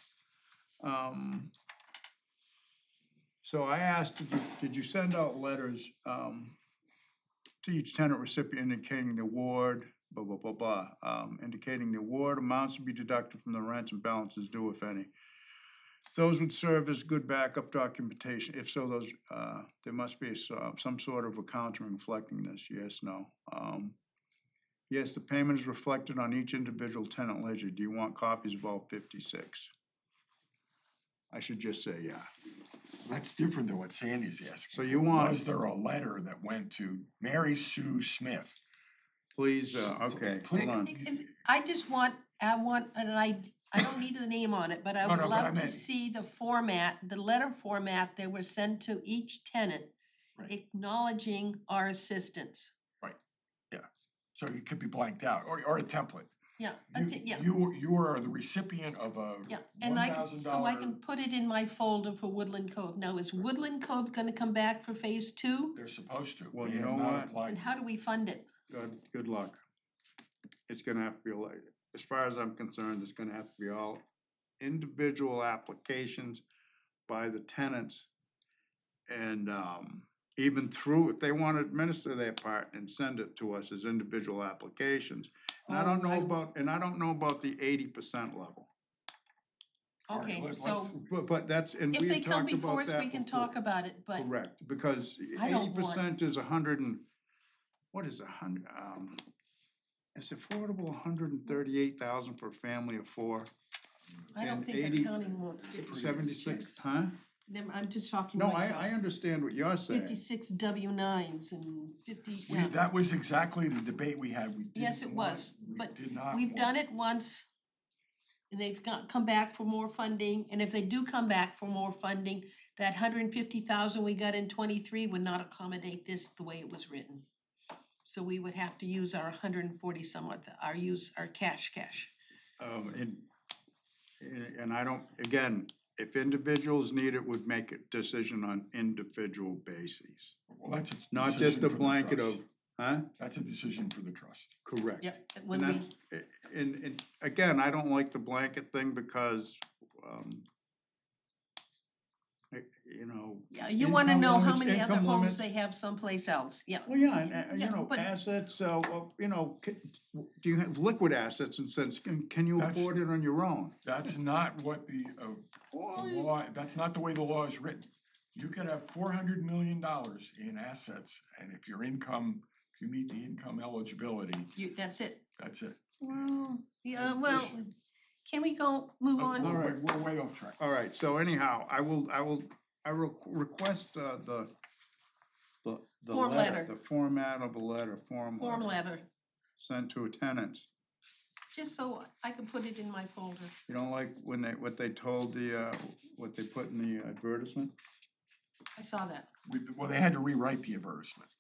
So I asked, did you send out letters, to each tenant recipient indicating the award, blah, blah, blah, blah, indicating the award amounts to be deducted from the rents and balances due, if any. Those would serve as good backup documentation. If so, those, there must be some sort of accounting reflecting this, yes, no. Yes, the payment is reflected on each individual tenant ledger. Do you want copies of all 56? I should just say, yeah. That's different than what Sandy's asking. So you for. want- Was there a letter that went to Mary Sue Smith? Please, okay, hold on. I just want, and I don't need the name on it, but I No, would no, but I love to meant- see the format, the letter format that was sent to each tenant Right. acknowledging our assistance. So it could be blanked out, or a template. Yeah, yeah, You are the recipient of a yeah, and $1,000. so I can put it in my folder for Woodland Cove. Now, is Woodland Cove gonna come back for phase 2? They're supposed to. Well, They you have know not what? applied And how do we fund it? Good luck. It's gonna have to be like, as far as I'm concerned, it's gonna have to be all individual applications by the tenants. And, even through, if they wanna administer their part and send it to us as individual applications. And I don't know about the 80% level. All right, Okay, let's- so But that's, and if we they had come talked before about us, that we can before. talk about it, but Correct, because I don't want- 80% is 100 and, what is 100, it's affordable 138,000 for a family of 4. I don't and think 80 accounting wants 56 76, checks. huh? I'm just talking No, myself. I understand what you're saying. 56 W-9s and 50, We, yeah. that was exactly the debate we had. We Yes, it didn't was, want- but we did not We've want- done it once, and they've come back for more funding, and if they do come back for more funding, that 150,000 we got in 23 would not accommodate this the way it was written. So we would have to use our 140 some odd, our cash. And, and I don't, again, if individuals need it, would make a decision on individual bases. Well, that's a Not decision just a for the blanket trust. of, huh? That's a decision for the trust. Correct. Yep, And when we, that's, and again, I don't like the blanket thing because, you know. yeah, you wanna income know how limits- many other income homes limits. they have someplace else, yeah. Well, yeah, and, Yeah, you know, but- assets, you know, do you have liquid assets in sense, can you That's- afford it on your own? That's not what the Well, law, that's not the way the law is written. You can have $400 million in assets, and if your income, if you meet the income eligibility, That's it. that's it. Well, yeah, And well, this- can we move Oh, on? all right. We're way off track. All right, so anyhow, I request, the Form letter. the format of a letter, Form letter, sent to a tenant. just so I can put it in my folder. You don't like when what they told what they put in the advertisement? I saw that. Well, they had to rewrite the advertisement.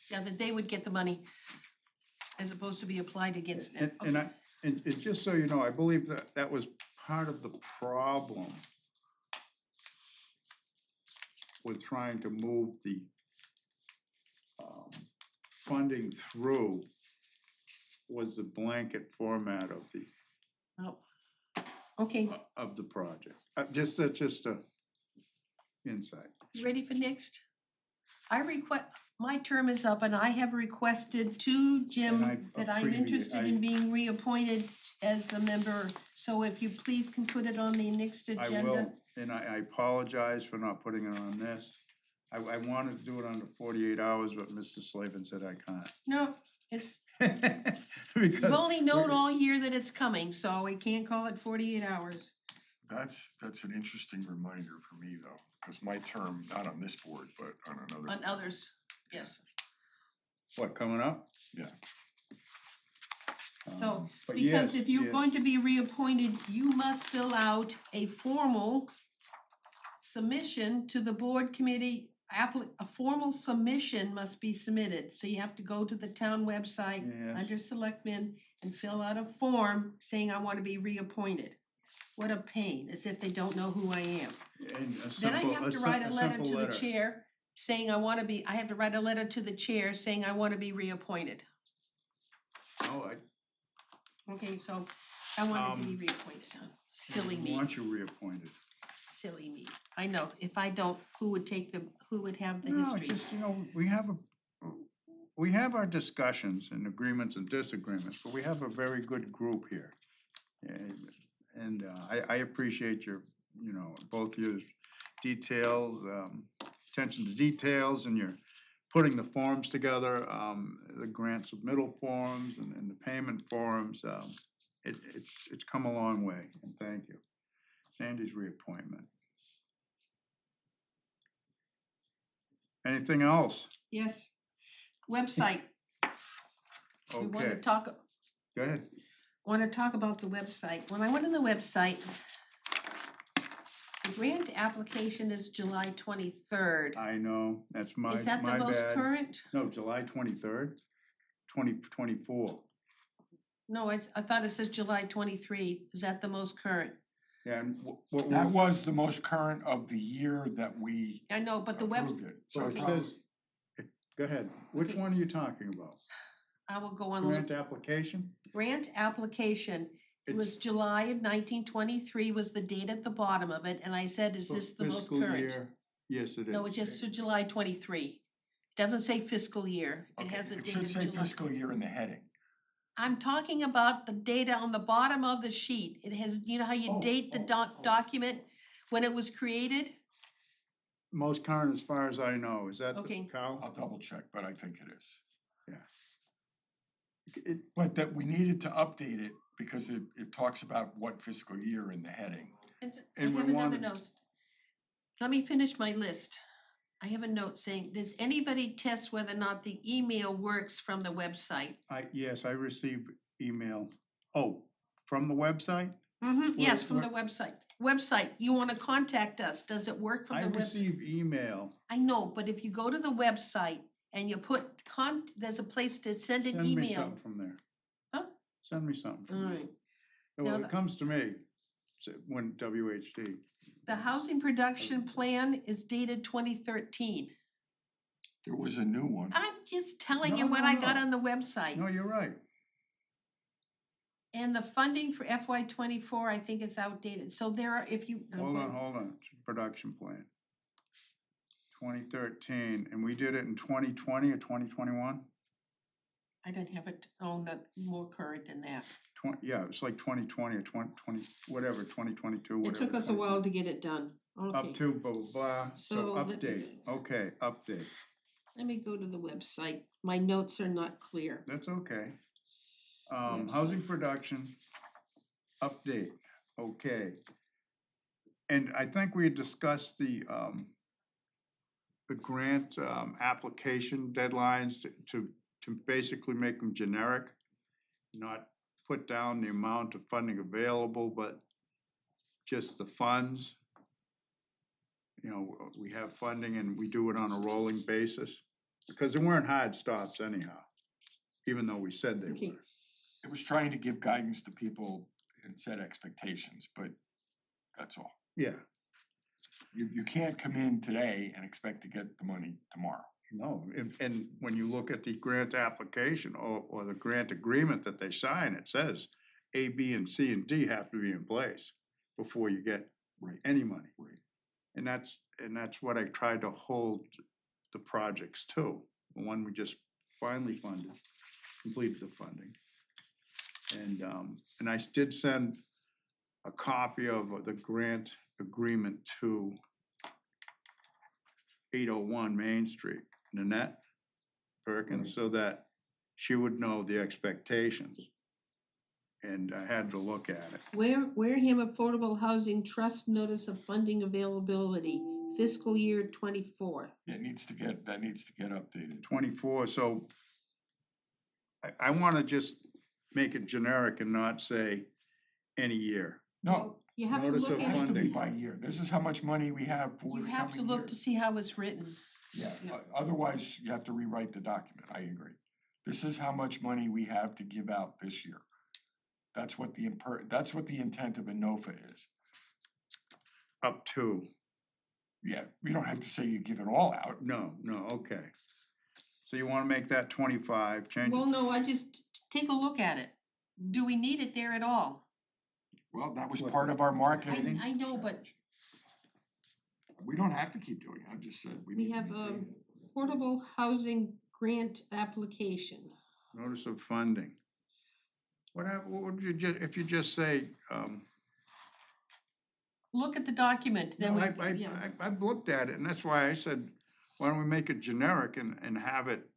Yeah, that they would get the money as opposed to be applied against And, it. and just so you know, I believe that that was part of the problem with trying to move the funding through was the blanket format of the, Oh, okay, of the project. That's just a insight. you ready for next? My term is up and I have requested to Jim that I'm interested in being reappointed as a member. So if you please can put it on the next I agenda. will, and I apologize for not putting it on this. I wanted to do it under 48 hours, but Mr. Slavin said I No, it's, can't. you've Because only known all year that it's coming, so we can't call it 48 hours. That's an interesting reminder for me, though, because my term, not on this board, but on another. On board. others, yes. What, coming up? Yeah. So, But because yes, if you're yes. going to be reappointed, you must fill out a formal submission to the board committee. A formal submission must be submitted, so you have to go to the town website Yes. under selectmen and fill out a form saying I want to be reappointed. What a pain, as if they don't know who I am. And a Then I simple- have to sim- write a letter simple to the letter. chair saying I have to write a letter to the chair saying I want to be reappointed. Oh, Okay, so I wanted to be Um, reappointed, huh? Silly I me, want you reappointed. silly me. I know, if I don't, who would have the No, history? just, you know, we have our discussions and agreements and disagreements, but we have a very good group here. And I appreciate your, you know, both your details, attention to details, and your putting the forms together, the grant submittal forms and the payment forms. It's come a long way, and thank you. Sandy's reappointment. Anything else? Yes, website, we want to Okay, talk, go ahead. about the website. When I went on the website, the grant application is July 23rd. I know, that's my Is that the my most bad. current? No, July 23rd, 2024. No, I thought it says July 23. Is that the most current? Yeah, and what That was the most current of the year that we I know, but the approved it. So so it it probably- says, go ahead, which Okay. one are you talking about? I will go on. Grant application? Grant application, it was It's July of 1923 was the date at the bottom of it, and I said, is for this the most fiscal current? year. Yes, it is. No, it just said July 23. Doesn't say fiscal year, it Okay, has a it date should of say July. fiscal year in the heading. I'm talking about the data on the bottom of the sheet, it has, you know how you Oh, date the oh. document when it was created? Most current as far as I know, is that Okay. Kyle? I'll double check, but I think it is. It, But that we needed to update it because it talks about what fiscal year in the heading. I And we have another wanted- note. Let me finish my list. I have a note saying, does anybody test whether or not the email works from the website? yes, I received email, oh, From the website? Yes, from the what- website. Website, you wanna contact us, does it work from I the website? receive email. I know, but if you go to the website and you put there's a place to send an Send me email. something from there. Huh? Send me something from there. Alright, Well, Now it comes to me, when WHD. the housing production plan is dated 2013. There was a new one. I'm just telling No, you what no, I got no. on the website. No, you're right. And the funding for FY '24, I think is outdated, so there are, if you. Hold on, production plan. 2013, and we did it in 2020 or 2021? I don't have it, not more current than that. Yeah, it's like 2020 or 2020, whatever, 2022, It whatever. took us a while to get it done, Up okay. to blah, blah, blah, so So let me- update, okay, update, Let me go to the website, my notes are not clear. that's okay. Website. Housing production, update, okay. And I think we had discussed the grant, application deadlines to basically make them generic, not put down the amount of funding available, but just the funds. You know, we have funding and we do it on a rolling basis, because there weren't hard stops anyhow, even though we said they Okay. were. It was trying to give guidance to people and set expectations, but that's all. Yeah, You can't come in today and expect to get the money tomorrow. no, and when you look at the grant application or the grant agreement that they sign, it says A, B, and C, and D have to be in place before you get Right. any money. Right. And that's what I tried to hold the projects to. The one we just finally funded, completed the funding. And I did send a copy of the grant agreement to 801 Main Street, Nanette Perkins, so that she would know the expectations. And I had to look at it. Wareham Affordable Housing Trust Notice of Funding Availability, fiscal year '24. That needs to get updated. 24, so I wanna just make it generic and not say any year. No, You have to Notice look of it at has to be funding. by year. This is how much money we have for You the have to coming look to year. see how it's written. Yeah, Yeah. Otherwise you have to rewrite the document. I agree. This is how much money we have to give out this year. That's what the intent of a NOFA is. Up to, Yeah, we don't have to say you give it all out. no, okay. So you wanna make that 25, change Well, it, no, I just, take a look at it. Do we need it there at all? Well, that was What, part of our marketing. I know, but We don't have to keep doing it. I just said we we need to have maintain it. affordable housing grant application. notice of funding. What would you if you just say, Look at the document, then no, we, yeah. I've looked at it, and that's why I said, why don't we make it generic and have it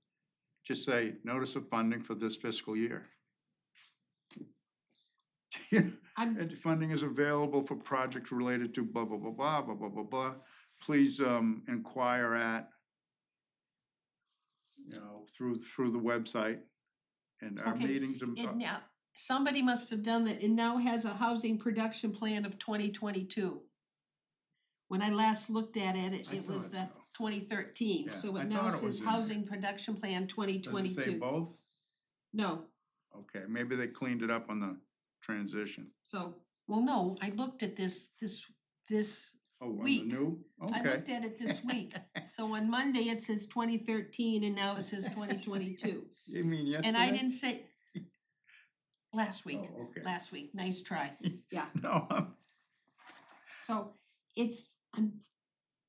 just say, notice of funding for this fiscal year. I'm, And funding is available for projects related to blah, blah, blah, blah, blah, blah, blah, blah. Please, inquire at, you know, through the website and our Okay, meetings and. it now, somebody must have done that, it now has a housing production plan of 2022. When I last looked at it, I it was thought the so. 2013, Yeah, so I it now thought it was says in there. housing production plan Does it say 2022. both? No, Okay, maybe they cleaned it up on the transition. so, well, no, I looked at this Oh, on the Week. new? I Okay. looked at it this week. So on Monday, it says 2013 and now it says 2022. You mean yesterday? And I didn't say, last week, Oh, okay. last week, nice try. Yeah, No, so it's,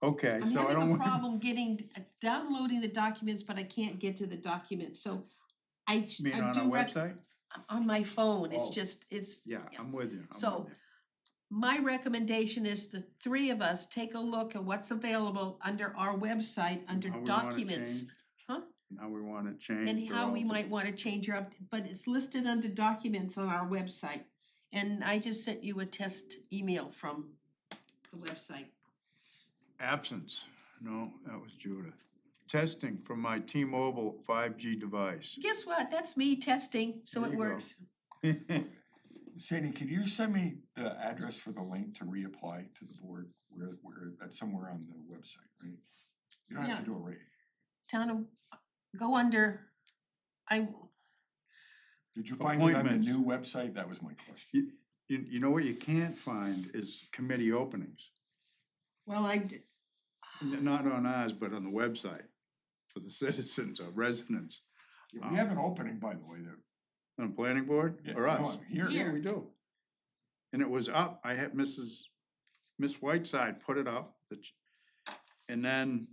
okay, I'm so I having don't a want. problem downloading the documents, but I can't get to the documents, so I You mean on do our website? on my phone, it's Oh. just, it's. Yeah, I'm with you, I'm So, with you. My recommendation is the three of us take a look at what's available under our website, under How we want it documents. changed, Huh? and how we want it changed. And or how we altered. might wanna change your, but it's listed under documents on our website. And I just sent you a test email from the website. Absence, no, that was Judith. Testing from my T-Mobile 5G device. Guess what? That's me testing, so There it you go. works. Sandy, can you send me the address for the link to reapply to the board, where that's somewhere on the website, right? You don't have to Yeah. do it right. Town of, go under, Did you find it on the Appointments. new website? That was my question. You know what you can't find is committee openings. well, Not on ours, but on the website for the citizens or residents. We have an opening, by the way, there. On the planning board Yeah, or no, us? Here. Here. Yeah, we do. And it was up, I had Miss Whiteside put it up, and then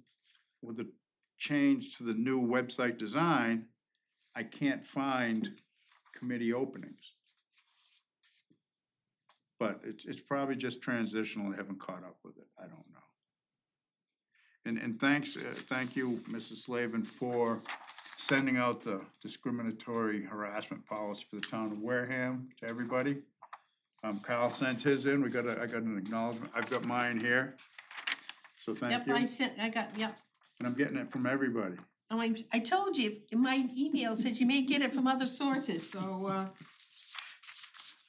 with the change to the new website design, I can't find committee openings. But it's probably just transitional, they haven't caught up with it, I don't know. And thank you, Mrs. Slavin, for sending out the discriminatory harassment policy for the town of Wareham to everybody. Kyle sent his in, I got an acknowledgement, I've got mine here. So thank yep, you, yep. and I'm getting it from everybody. I told you, in my email said you may get it from other sources, so,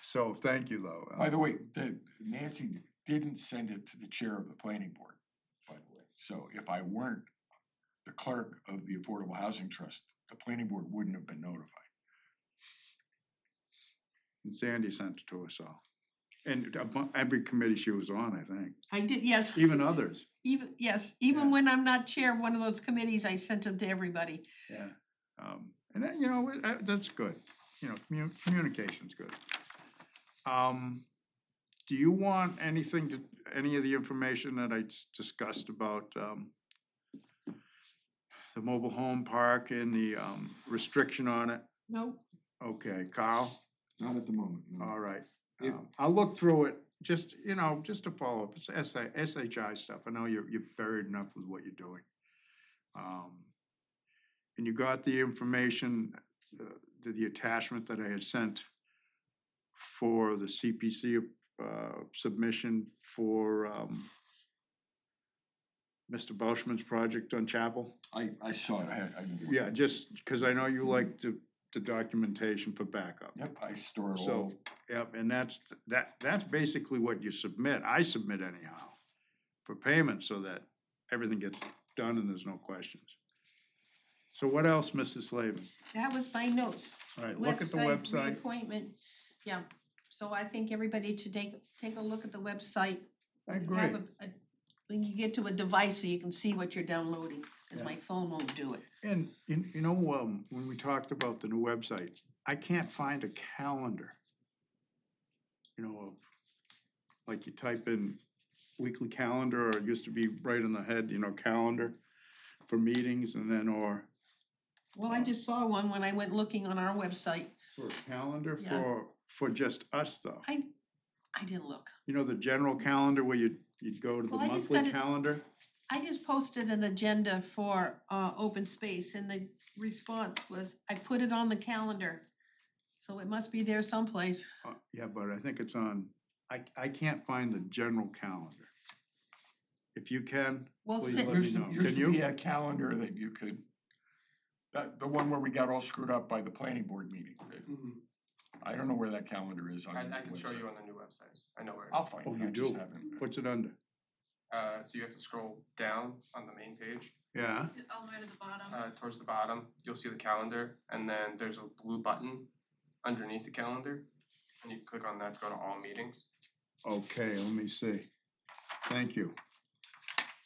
So thank you, though. By the way, Nancy didn't send it to the chair of the planning board, by the way. So if I weren't the clerk of the Affordable Housing Trust, the planning board wouldn't have been notified. And Sandy sent it to us all. And every committee she was on, I think, I did, yes. even others. Even Yeah. when I'm not chair of one of those committees, I sent them to everybody. Yeah. And that, you know, that's good. You know, communication's good. Do you want any of the information that I discussed about, the mobile home park and the, restriction on it? No, Okay, Carl? Not at the moment, no. All right. If- I'll look through it, just to follow up. It's SHI stuff. I know you're buried enough with what you're doing. And you got the information, the attachment that I had sent for the CPC submission for Mr. Bauschman's project on Chapel? I saw it, I didn't. Yeah, just because I know you like the documentation for backup. Yep, I store it all. So, yep, and that's basically what you submit. I submit anyhow for payment so that everything gets done and there's no questions. So what else, Mrs. Slavin? that was my notes. All right, look at the website. Reappointment, yeah. So I think everybody should take a look at the website. I agree. Have when you get to a device so you can see what you're downloading, because Yeah. my phone won't do it. And, you know, when we talked about the new website, I can't find a calendar. You know, like you type in weekly calendar, or it used to be right in the head, calendar for meetings, and then, or Well, I just saw one when I went looking on our website. for a calendar Yeah. for just us, though. I didn't look. You know, the general calendar where you'd go to the Well, I just monthly got it- calendar? I just posted an agenda for open space, and the response was, I put it on the calendar. So it must be there someplace. Yeah, but I think it's on, I can't find the general calendar. If you can, Well, please sit- let me Used know. to, used Can to be you? a calendar that you could, the one where we got all screwed up by the planning board meeting. I don't know where that calendar is on the I can show website. you on the new website. I know where it I'll is. find Oh, it, you I just do? haven't. What's it under? So you have to scroll down on the main page, Yeah, All the way to the bottom. towards the bottom, you'll see the calendar, and then there's a blue button underneath the calendar, and you click on that to go to all meetings. okay, let me see. Thank you.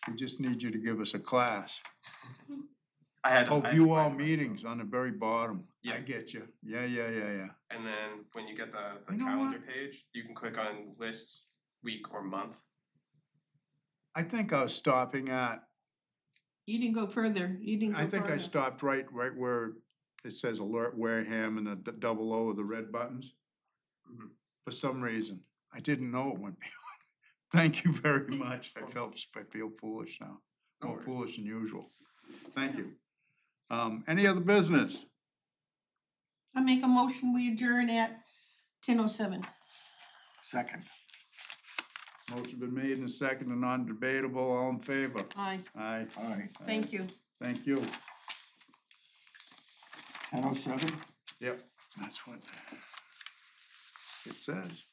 We just need you to give us a class. I had Oh, to view find all it myself. meetings on the very bottom. I Yeah. get you. Yeah. And then when you get the You know calendar what? page, you can click on list, week, or month. I think I was stopping at, You didn't go further. You didn't go I think I further. stopped right where it says Alert Wareham and the double O with the red buttons. Mhm. For some reason, I didn't know it went beyond. Thank you very much. I feel foolish now, No more worries. foolish than usual. Thank you. Any other business? I make a motion, we adjourn at 10:07. Second. Motion been made and second and non-debatable, all in favor? Aye, Aye. Aye. thank you. Thank you. 10:07? Yep, that's what. It says.